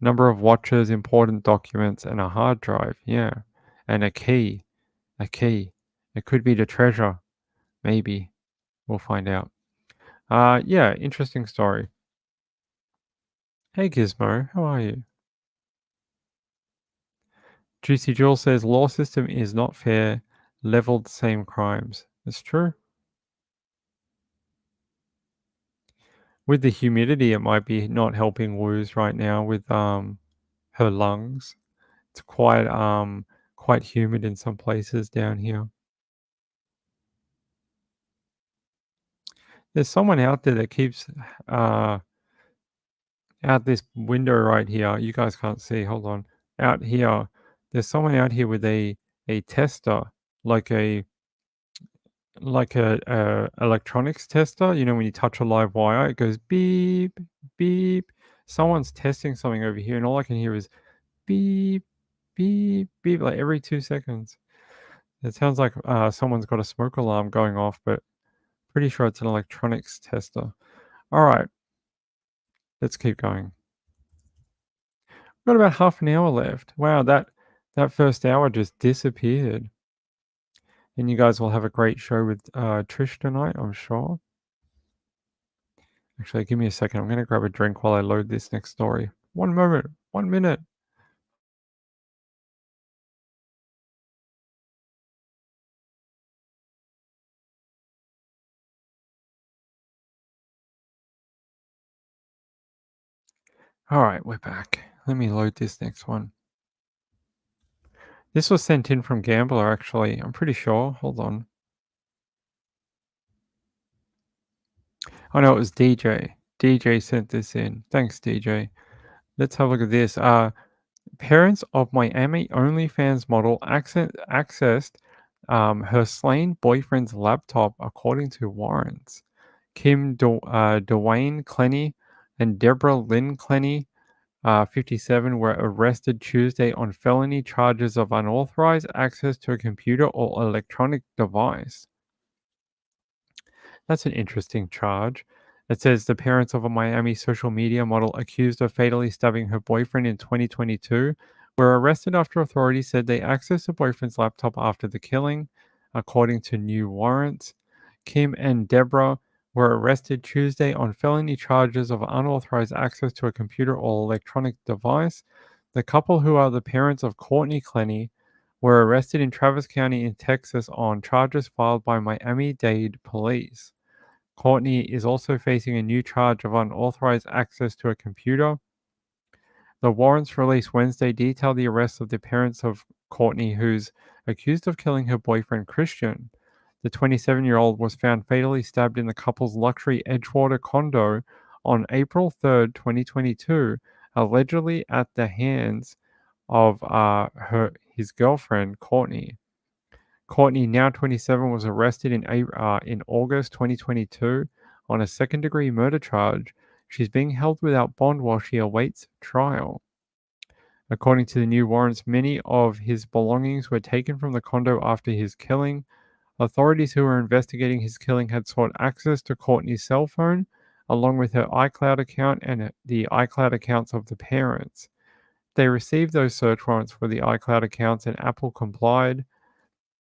Number of watches, important documents, and a hard drive. Yeah. And a key. A key. It could be the treasure. Maybe. We'll find out. Yeah, interesting story. Hey Gizmo, how are you? Juicy Jewel says law system is not fair, leveled same crimes. It's true. With the humidity, it might be not helping Woo's right now with her lungs. It's quite humid in some places down here. There's someone out there that keeps out this window right here. You guys can't see. Hold on. Out here, there's someone out here with a tester, like a electronics tester. You know, when you touch a live wire, it goes beep, beep. Someone's testing something over here, and all I can hear is beep, beep, beep, like every 2 seconds. It sounds like someone's got a smoke alarm going off, but pretty sure it's an electronics tester. All right, let's keep going. Got about half an hour left. Wow, that first hour just disappeared. And you guys will have a great show with Trish tonight, I'm sure. Actually, give me a second. I'm going to grab a drink while I load this next story. 1 moment. 1 minute. All right, we're back. Let me load this next one. This was sent in from Gambler, actually. I'm pretty sure. Hold on. Oh, no, it was DJ. DJ sent this in. Thanks, DJ. Let's have a look at this. Parents of Miami OnlyFans model accessed her slain boyfriend's laptop, according to warrants. Dwayne Clenny and Deborah Lynn Clenny, 57, were arrested Tuesday on felony charges of unauthorized access to a computer or electronic device. That's an interesting charge. It says the parents of a Miami social media model accused of fatally stabbing her boyfriend in 2022 were arrested after authorities said they accessed the boyfriend's laptop after the killing, according to new warrants. Kim and Deborah were arrested Tuesday on felony charges of unauthorized access to a computer or electronic device. The couple, who are the parents of Courtney Clenny, were arrested in Travis County in Texas on charges filed by Miami-Dade police. Courtney is also facing a new charge of unauthorized access to a computer. The warrants released Wednesday detail the arrest of the parents of Courtney, who's accused of killing her boyfriend Christian. The 27-year-old was found fatally stabbed in the couple's luxury Edgewater condo on April 3rd, 2022, allegedly at the hands of his girlfriend, Courtney. Courtney, now 27, was arrested in August 2022 on a second-degree murder charge. She's being held without bond while she awaits trial. According to the new warrants, many of his belongings were taken from the condo after his killing. Authorities who were investigating his killing had sought access to Courtney's cell phone, along with her iCloud account and the iCloud accounts of the parents. They received those search warrants for the iCloud accounts, and Apple complied,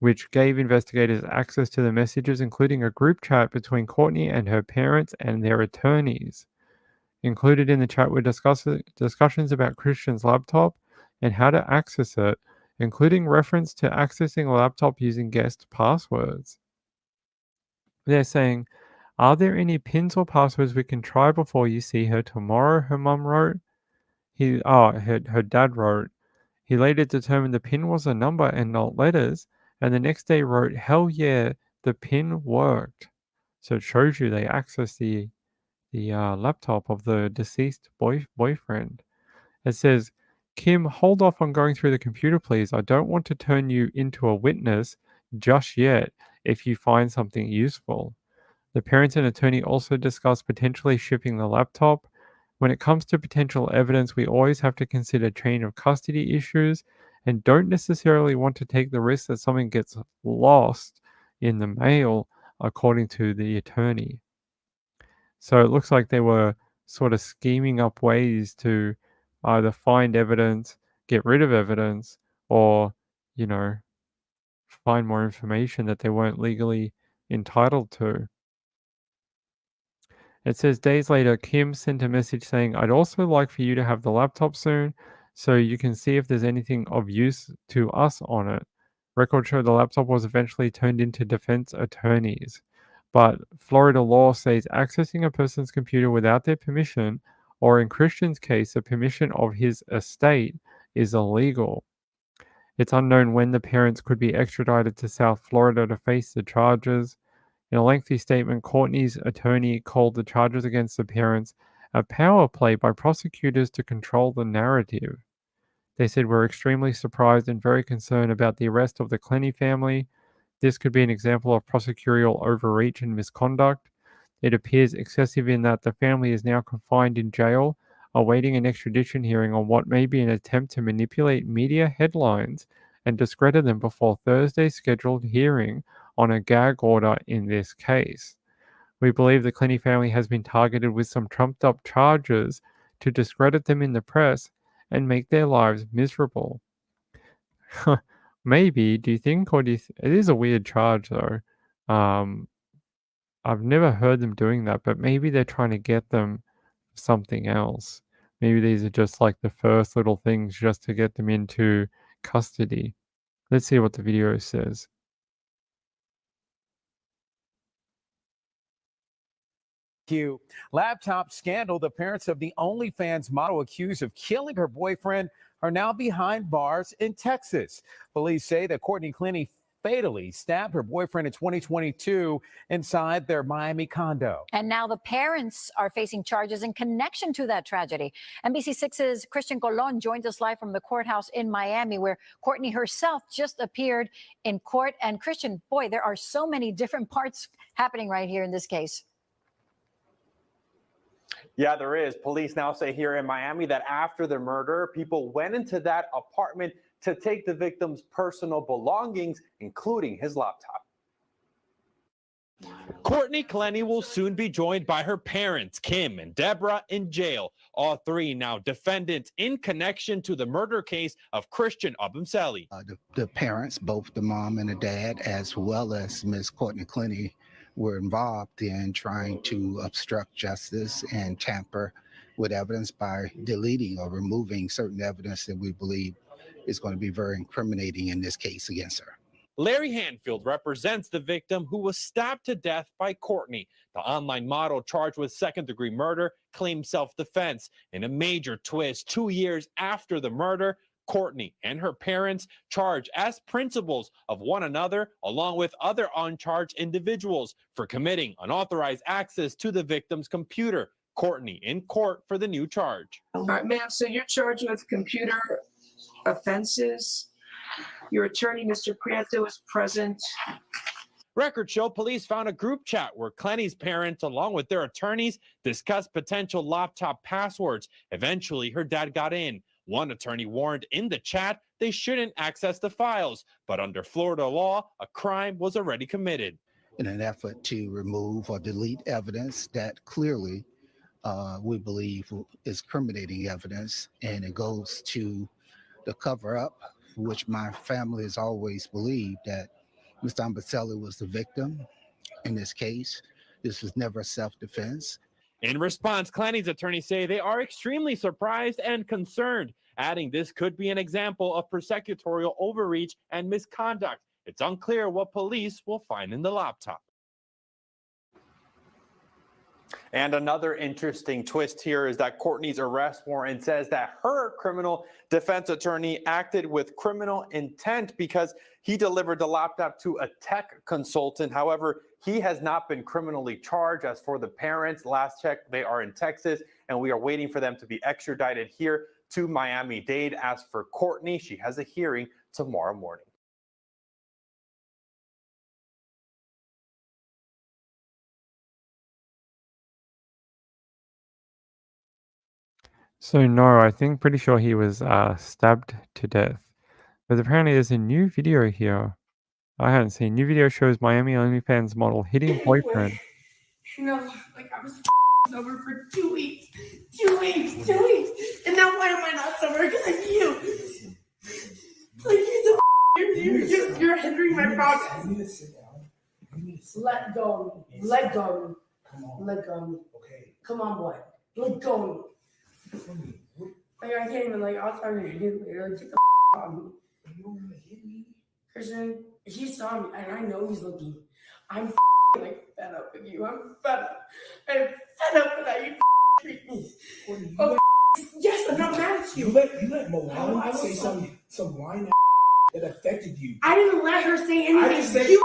which gave investigators access to the messages, including a group chat between Courtney and her parents and their attorneys. Included in the chat were discussions about Christian's laptop and how to access it, including reference to accessing a laptop using guest passwords. They're saying, "Are there any pins or passwords we can try before you see her tomorrow?" her mum wrote. Her dad wrote. He later determined the pin was a number and not letters, and the next day wrote, "Hell yeah, the pin worked." So it shows you they accessed the laptop of the deceased boyfriend. It says, "Kim, hold off on going through the computer, please. I don't want to turn you into a witness just yet if you find something useful." The parents and attorney also discussed potentially shipping the laptop. When it comes to potential evidence, we always have to consider chain of custody issues and don't necessarily want to take the risk that something gets lost in the mail, according to the attorney. So it looks like they were sort of scheming up ways to either find evidence, get rid of evidence, or, you know, find more information that they weren't legally entitled to. It says days later, Kim sent a message saying, "I'd also like for you to have the laptop soon so you can see if there's anything of use to us on it." Records show the laptop was eventually turned into defense attorneys. But Florida law says accessing a person's computer without their permission, or in Christian's case, the permission of his estate, is illegal. It's unknown when the parents could be extradited to South Florida to face the charges. In a lengthy statement, Courtney's attorney called the charges against the parents a power play by prosecutors to control the narrative. They said, "We're extremely surprised and very concerned about the arrest of the Clenny family. This could be an example of prosecutorial overreach and misconduct. It appears excessive in that the family is now confined in jail, awaiting an extradition hearing on what may be an attempt to manipulate media headlines and discredit them before Thursday's scheduled hearing on a gag order in this case. We believe the Clenny family has been targeted with some trumped up charges to discredit them in the press and make their lives miserable. Maybe, do you think, or it is a weird charge though. I've never heard them doing that, but maybe they're trying to get them something else. Maybe these are just like the first little things just to get them into custody. Let's see what the video says. Laptop scandal. The parents of the OnlyFans model accused of killing her boyfriend are now behind bars in Texas. Police say that Courtney Clenny fatally stabbed her boyfriend in 2022 inside their Miami condo. And now the parents are facing charges in connection to that tragedy. NBC6's Christian Colon joins us live from the courthouse in Miami, where Courtney herself just appeared in court. And Christian, boy, there are so many different parts happening right here in this case. Yeah, there is. Police now say here in Miami that after the murder, people went into that apartment to take the victim's personal belongings, including his laptop. Courtney Clenny will soon be joined by her parents, Kim and Deborah, in jail. All three now defendants in connection to the murder case of Christian Abumseli. The parents, both the mom and the dad, as well as Ms. Courtney Clenny, were involved in trying to obstruct justice and tamper with evidence by deleting or removing certain evidence that we believe is going to be very incriminating in this case against her. Larry Hanfield represents the victim who was stabbed to death by Courtney. The online model charged with second-degree murder claimed self-defense. In a major twist, 2 years after the murder, Courtney and her parents charged as principals of one another, along with other uncharged individuals, for committing unauthorized access to the victim's computer. Courtney in court for the new charge. All right, ma'am, so you're charged with computer offenses. Your attorney, Mr. Prieto, is present. Records show police found a group chat where Clenny's parents, along with their attorneys, discussed potential laptop passwords. Eventually, her dad got in. One attorney warned in the chat they shouldn't access the files, but under Florida law, a crime was already committed. In an effort to remove or delete evidence that clearly we believe is incriminating evidence, and it goes to the cover-up, which my family has always believed that Mr. Abumseli was the victim in this case. This was never self-defense. In response, Clenny's attorneys say they are extremely surprised and concerned, adding this could be an example of prosecutorial overreach and misconduct. It's unclear what police will find in the laptop. And another interesting twist here is that Courtney's arrest warrant says that her criminal defense attorney acted with criminal intent because he delivered the laptop to a tech consultant. However, he has not been criminally charged. As for the parents, last check, they are in Texas, and we are waiting for them to be extradited here to Miami-Dade. As for Courtney, she has a hearing tomorrow morning. So no, I think pretty sure he was stabbed to death. But apparently there's a new video here. I hadn't seen. New video shows Miami OnlyFans model hitting boyfriend. You know, like I was sober for 2 weeks. 2 weeks. And now why am I not sober? Because of you. Like you're hindering my progress. You need to sit down. Let go. Let go. Let go. Okay. Come on, boy. Let go. Like I can't even I'll try to hit you later. Like, get the off me. You don't want to hit me. Christian, he saw me and I know he's looking. I'm fed up with you. I'm fed up. I'm fed up with how you treat me. Oh, yes, I'm not mad at you. You let Malone say some line that affected you. I didn't let her say anything. I didn't say you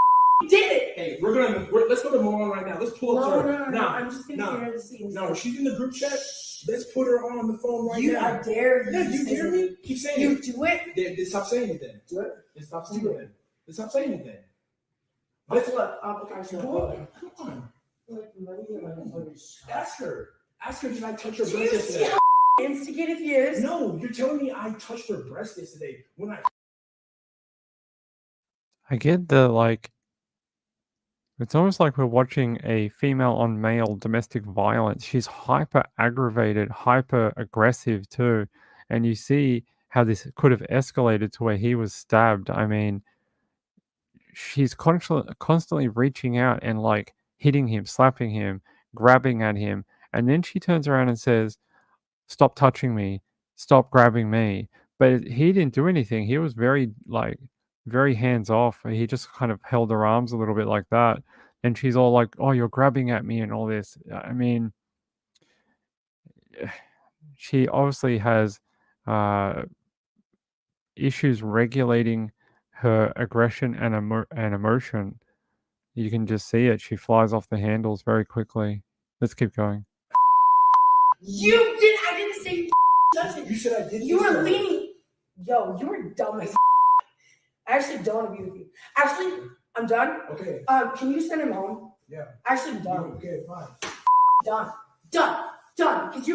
did it. Hey, let's go to Malone right now. Let's pull up to her. No. I'm just gonna hear the scene. No, she's in the group chat. Let's put her on the phone right now. I dare you. Yeah, you dare me? Keep saying you it. Do it. Then stop saying it then. Do it. Then stop saying it then. Then stop saying it then. Let's look. Boy, come on. Ask her. Ask her, did I touch her breast yesterday? See how instigative he is? No, you're telling me I touched her breast yesterday when I get the it's almost like we're watching a female on male domestic violence. She's hyper aggravated, hyper aggressive too. and you see how this could have escalated to where he was stabbed. I mean, she's constantly reaching out and like hitting him, slapping him, grabbing at him, and then she turns around and says, "Stop touching me, stop grabbing me." But he didn't do anything. He was very hands off. He just kind of held her arms a little bit like that, and she's all like, "Oh, you're grabbing at me," and all this. I mean, she obviously has issues regulating her aggression and emotion. You can just see it. She flies off the handles very quickly. Let's keep going. You did. I didn't say touch it. You said I did. You were leaning. Yo, you were dumb as. I actually don't want to be with you. Actually, I'm done. Okay. Can you send him home? Yeah. Actually, I'm done. Okay, fine. Done. Because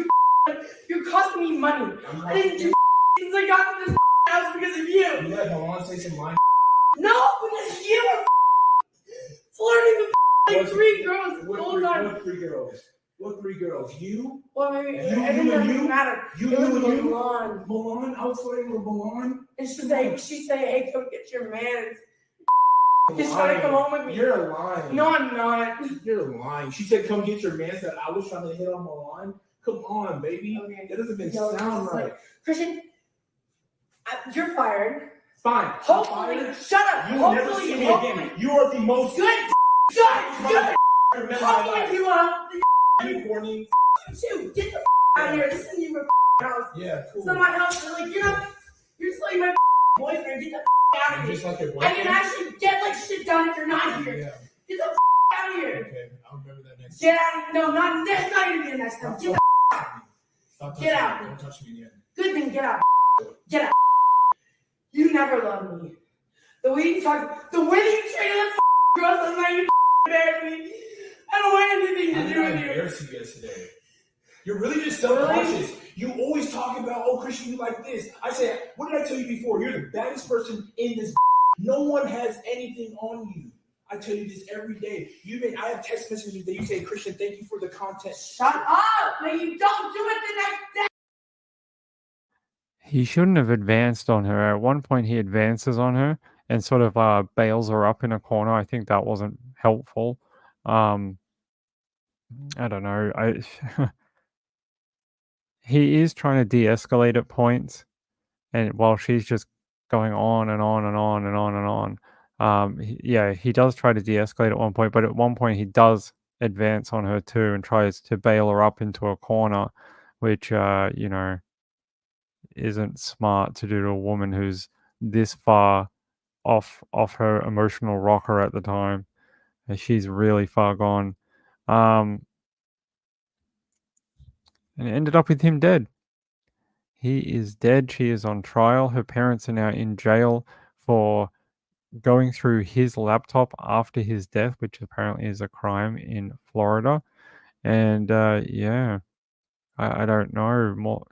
you're costing me money. I didn't do since I got to this house because of you. You let Milan say some line. No, because you were flirting with like three girls the whole time. What three girls? What three girls? You? Well, maybe it doesn't matter. You and Milan. Milan? I was flirting with Milan? And she say, hey, come get your man. He's trying to come home with me. You're lying. No, I'm not. You're lying. She said, come get your man. That I was trying to hit on Milan. Come on, baby. Okay. That doesn't even sound right. Like, Christian, you're fired. Fine. Hopefully, shut up. You will never see me again. You are the most good. Hopefully, you are unicorny. You get the out of here. This isn't even my house. Yeah, cool. It's not my house. You're just like my boyfriend. Get the out of here. Just like your boyfriend. I can actually get like shit done if you're not here. Yeah. Get the out of here. Okay, I'll remember that next time. Get out. No, that's not even the next time. Get the out. Get out. Don't touch me again. Good thing. Get out. Get out. You never loved me. The way you talk, the way you treated that girl, last night, you embarrassed me. I don't want anything to do with you. I embarrassed you yesterday. You're really just self-conscious. Really? You always talk about, oh, Christian, you like this. I say, what did I tell you before? You're the baddest person in this. No one has anything on you. I tell you this every day. I have text messages that you say, Christian, thank you for the content. Shut up! But you don't do it the next day. He shouldn't have advanced on her. At one point, he advances on her and sort of bails her up in a corner. I think that wasn't helpful. I don't know. He is trying to de-escalate at points, and while she's just going on and on and on and on and on. He does try to de-escalate at one point, but at one point he does advance on her too and tries to bail her up into a corner, which isn't smart to do to a woman who's this far off her emotional rocker at the time. And she's really far gone. And it ended up with him dead. He is dead. She is on trial. Her parents are now in jail for going through his laptop after his death, which apparently is a crime in Florida. And I don't know more.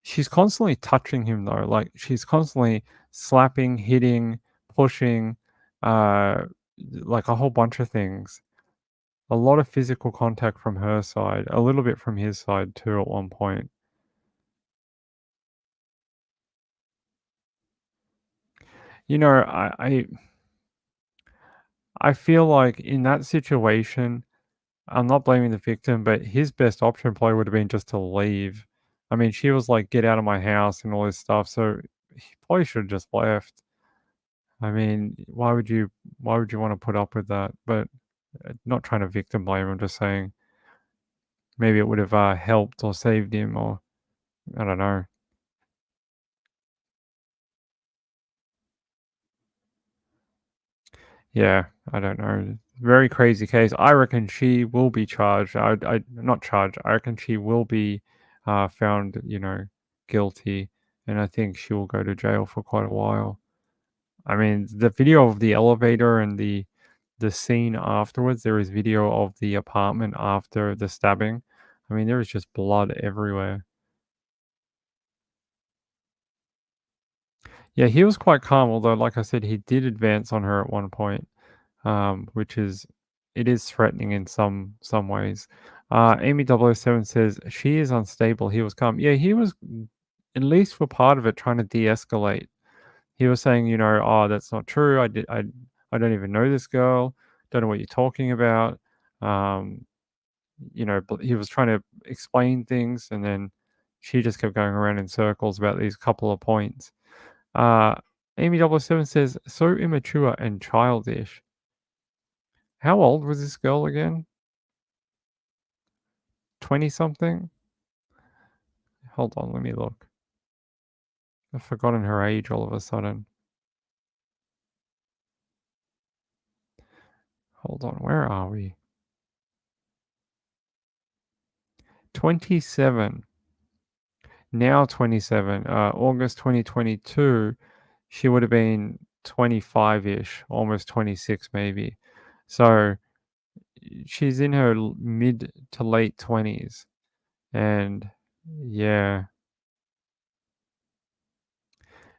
She's constantly touching him though. Like she's constantly slapping, hitting, pushing, like a whole bunch of things. A lot of physical contact from her side, a little bit from his side too at one point. I feel like in that situation, I'm not blaming the victim, but his best option probably would have been just to leave. I mean, she was like, "Get out of my house" and all this stuff, so he probably should have just left. I mean, why would you wanna put up with that? But, not trying to victim blame, I'm just saying maybe it would have, helped or saved him, or I don't know. Yeah, I don't know. Very crazy case. I reckon she will be charged. Not charged. I reckon she will be found, guilty, and I think she will go to jail for quite a while. I mean, the video of the elevator and the scene afterwards. There is video of the apartment after the stabbing. I mean, there is just blood everywhere. Yeah, he was quite calm, although, like I said, he did advance on her at one point, which is threatening in some ways. Amy 007 says, she is unstable. He was calm. Yeah, he was, at least for part of it, trying to de-escalate. He was saying, you know, oh, that's not true. I don't even know this girl. Don't know what you're talking about. You know, but he was trying to explain things, and then she just kept going around in circles about these couple of points. Amy 007 says, so immature and childish. How old was this girl again? 20-something? Hold on, let me look. I've forgotten her age all of a sudden. Hold on, where are we? 27. Now 27. August 2022, she would have been 25-ish, almost 26 maybe. So she's in her mid to late 20s. And yeah.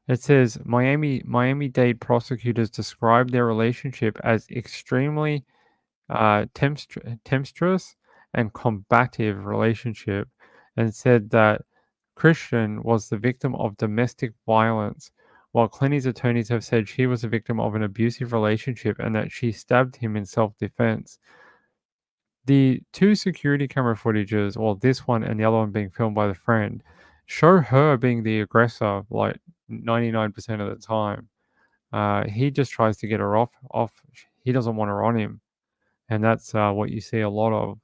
It says Miami-Dade prosecutors described their relationship as extremely tempestuous and combative relationship, and said that Christian was the victim of domestic violence, while Clenny's attorneys have said she was a victim of an abusive relationship and that she stabbed him in self-defense. The two security camera footages, or this one and the other one being filmed by the friend, show her being the aggressor like 99% of the time. He just tries to get her off. He doesn't want her on him, and that's what you see a lot of.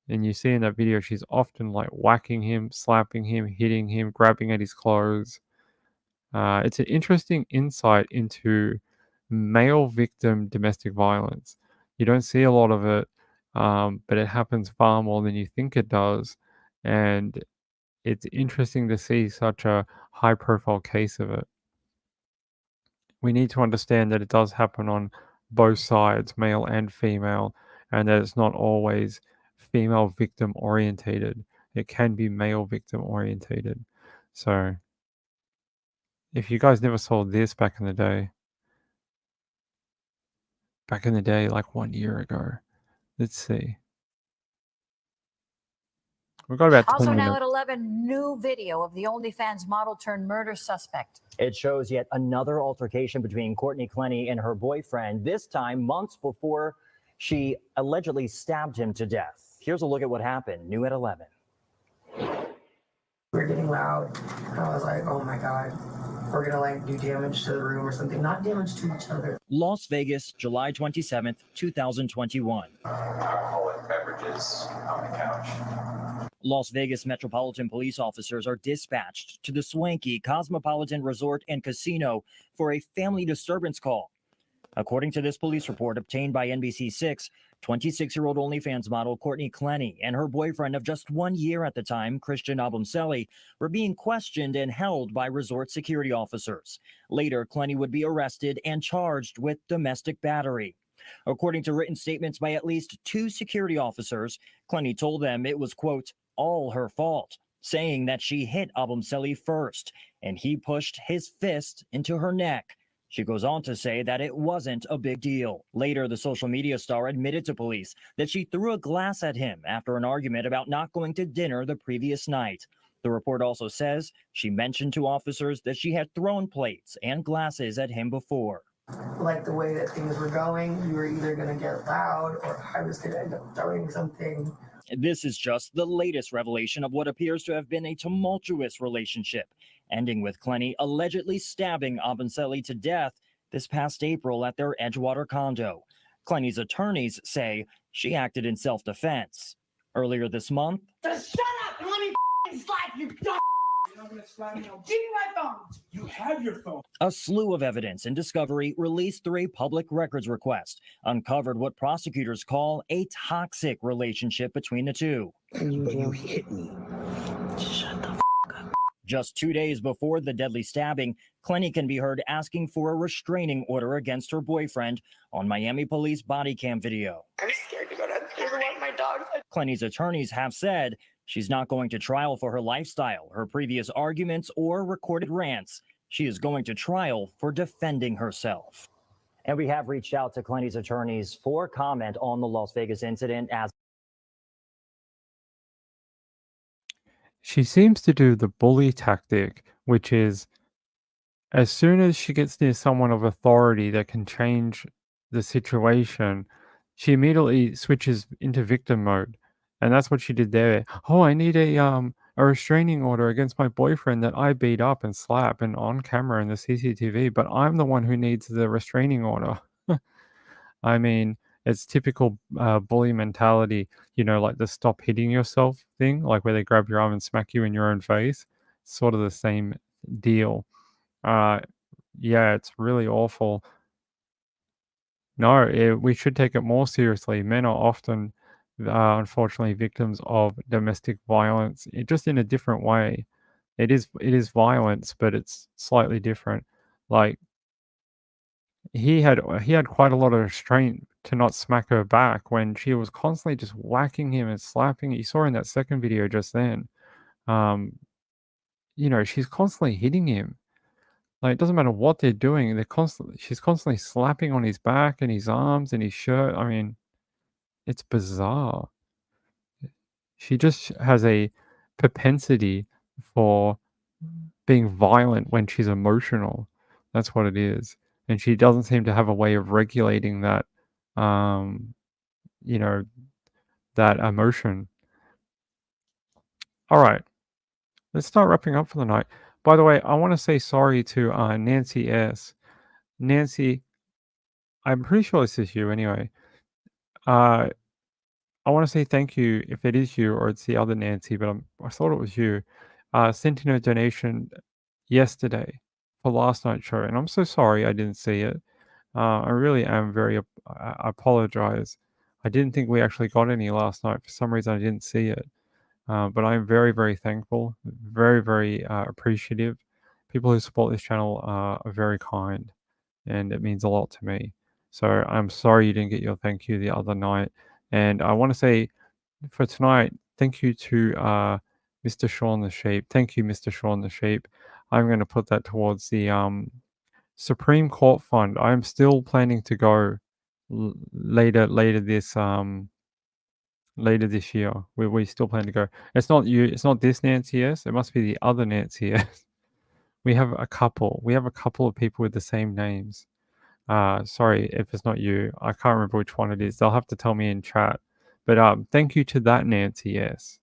And you see in that video, she's often like whacking him, slapping him, hitting him, grabbing at his clothes. It's an interesting insight into male victim domestic violence. You don't see a lot of it, but it happens far more than you think it does. And it's interesting to see such a high profile case of it. We need to understand that it does happen on both sides, male and female, and that it's not always female victim orientated. It can be male victim orientated. So if you guys never saw this back in the day, like 1 year ago, let's see. We've got about 10 Also now minutes. at 11, new video of the OnlyFans model turned murder suspect. It shows yet another altercation between Courtney Clenny and her boyfriend, this time months before she allegedly stabbed him to death. Here's a look at what happened, new at 11. We're getting loud. I was like, oh my God, we're gonna like do damage to the room or something. Not damage to each other. Las Vegas, July 27th, 2021. Alcoholic beverages on the couch. Las Vegas Metropolitan Police officers are dispatched to the swanky Cosmopolitan Resort and Casino for a family disturbance call. According to this police report obtained by NBC6, 26-year-old OnlyFans model Courtney Clenny and her boyfriend of just 1 year at the time, Christian Abumseli, were being questioned and held by resort security officers. Later, Clenny would be arrested and charged with domestic battery. According to written statements by at least 2 security officers, Clenny told them it was, quote, all her fault, saying that she hit Abumseli first, and he pushed his fist into her neck. She goes on to say that it wasn't a big deal. Later, the social media star admitted to police that she threw a glass at him after an argument about not going to dinner the previous night. The report also says she mentioned to officers that she had thrown plates and glasses at him before. Like the way that things were going, you were either gonna get loud or I was gonna end up throwing something. This is just the latest revelation of what appears to have been a tumultuous relationship, ending with Clenny allegedly stabbing Abumseli to death this past April at their Edgewater condo. Clenny's attorneys say she acted in self-defense. Earlier this month, Just shut up and let me slap you, dumb. You're not gonna slap me. Give me my phone. You have your phone. a slew of evidence and discovery released through a public records request uncovered what prosecutors call a toxic relationship between the two. You hit me. Shut the up. Just 2 days before the deadly stabbing, Clenny can be heard asking for a restraining order against her boyfriend on Miami police body cam video. I'm scared to go downstairs and let my dogs. Clenny's attorneys have said she's not going to trial for her lifestyle, her previous arguments, or recorded rants. She is going to trial for defending herself. And we have reached out to Clenny's attorneys for comment on the Las Vegas incident as she seems to do the bully tactic, which is as soon as she gets near someone of authority that can change the situation, she immediately switches into victim mode. And that's what she did there. Oh, I need a restraining order against my boyfriend that I beat up and slap and on camera in the CCTV, but I'm the one who needs the restraining order. I mean, it's typical bully mentality, like the stop hitting yourself thing, like where they grab your arm and smack you in your own face. Sort of the same deal. Uh, yeah, it's really awful. No, we should take it more seriously. Men are often, unfortunately, victims of domestic violence, just in a different way. It is violence, but it's slightly different. Like he had quite a lot of restraint to not smack her back when she was constantly just whacking him and slapping. You saw in that second video just then. Um, she's constantly hitting him. Like, it doesn't matter what they're doing, she's constantly slapping on his back and his arms and his shirt. I mean, it's bizarre. She just has a propensity for being violent when she's emotional. That's what it is. And she doesn't seem to have a way of regulating that, um, you know, that emotion. All right, let's start wrapping up for the night. By the way, I want to say sorry to Nancy S. Nancy, I'm pretty sure this is you anyway. I want to say thank you if it is you or it's the other Nancy, but I thought it was you. Sent in a donation yesterday for last night's show, and I'm so sorry I didn't see it. I really am I apologize. I didn't think we actually got any last night. For some reason, I didn't see it. But I'm very, very thankful, very, very appreciative. People who support this channel are very kind, and it means a lot to me. So I'm sorry you didn't get your thank you the other night. And I want to say for tonight, thank you to Mr. Sean the Sheep. Thank you, Mr. Sean the Sheep. I'm going to put that towards the Supreme Court Fund. I'm still planning to go later this year. We still plan to go. It's not you. It's not this Nancy S. It must be the other Nancy S. We have a couple. We have a couple of people with the same names. Sorry if it's not you. I can't remember which one it is. They'll have to tell me in chat. But thank you to that Nancy S.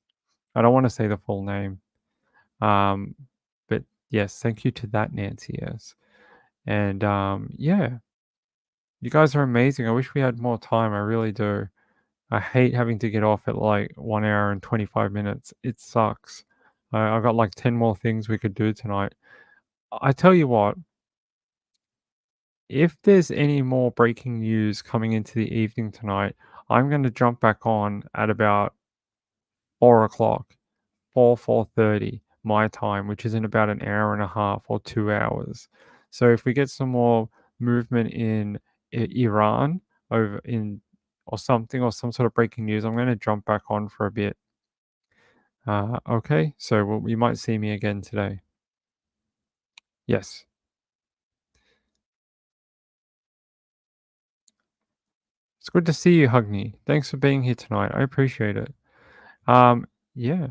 I don't want to say the full name. But yes, thank you to that Nancy S. And yeah, you guys are amazing. I wish we had more time. I really do. I hate having to get off at like 1 hour and 25 minutes. It sucks. I've got like 10 more things we could do tonight. I tell you what, if there's any more breaking news coming into the evening tonight, I'm going to jump back on at about 4 o'clock, 4:30 my time, which is in about an hour and a half or 2 hours. So if we get some more movement in Iran over in or something or some sort of breaking news, I'm going to jump back on for a bit. Okay, so you might see me again today. Yes. It's good to see you, Hugney. Thanks for being here tonight. I appreciate it. Yeah.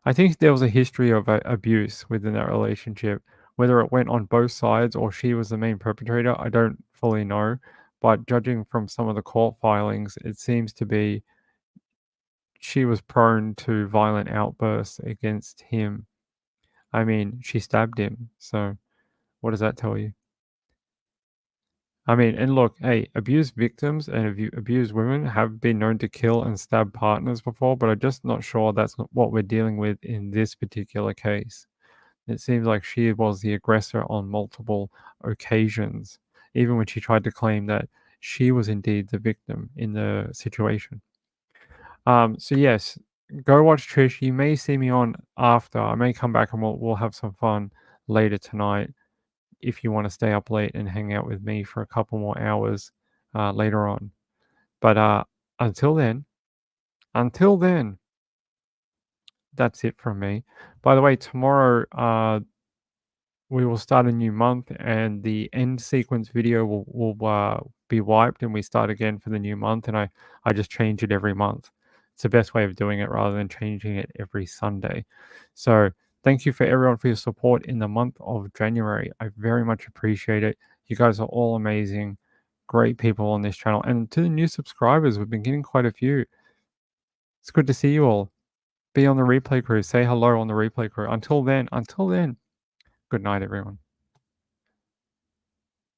I think there was a history of abuse within that relationship. Whether it went on both sides or she was the main perpetrator, I don't fully know. But judging from some of the court filings, it seems to be she was prone to violent outbursts against him. I mean, she stabbed him. So what does that tell you? I mean, and look, hey, abused victims and abused women have been known to kill and stab partners before, but I'm just not sure that's not what we're dealing with in this particular case. It seems like she was the aggressor on multiple occasions, even when she tried to claim that she was indeed the victim in the situation. So yes, go watch Trish. You may see me on after. I may come back and we'll have some fun later tonight if you want to stay up late and hang out with me for a couple more hours later on. But until then, that's it from me. By the way, tomorrow we will start a new month, and the end sequence video will be wiped, and we start again for the new month. And I just change it every month. It's the best way of doing it rather than changing it every Sunday. So thank you for everyone for your support in the month of January. I very much appreciate it. You guys are all amazing, great people on this channel. And to the new subscribers, we've been getting quite a few. It's good to see you all. Be on the replay crew. Say hello on the replay crew. Until then, good night, everyone.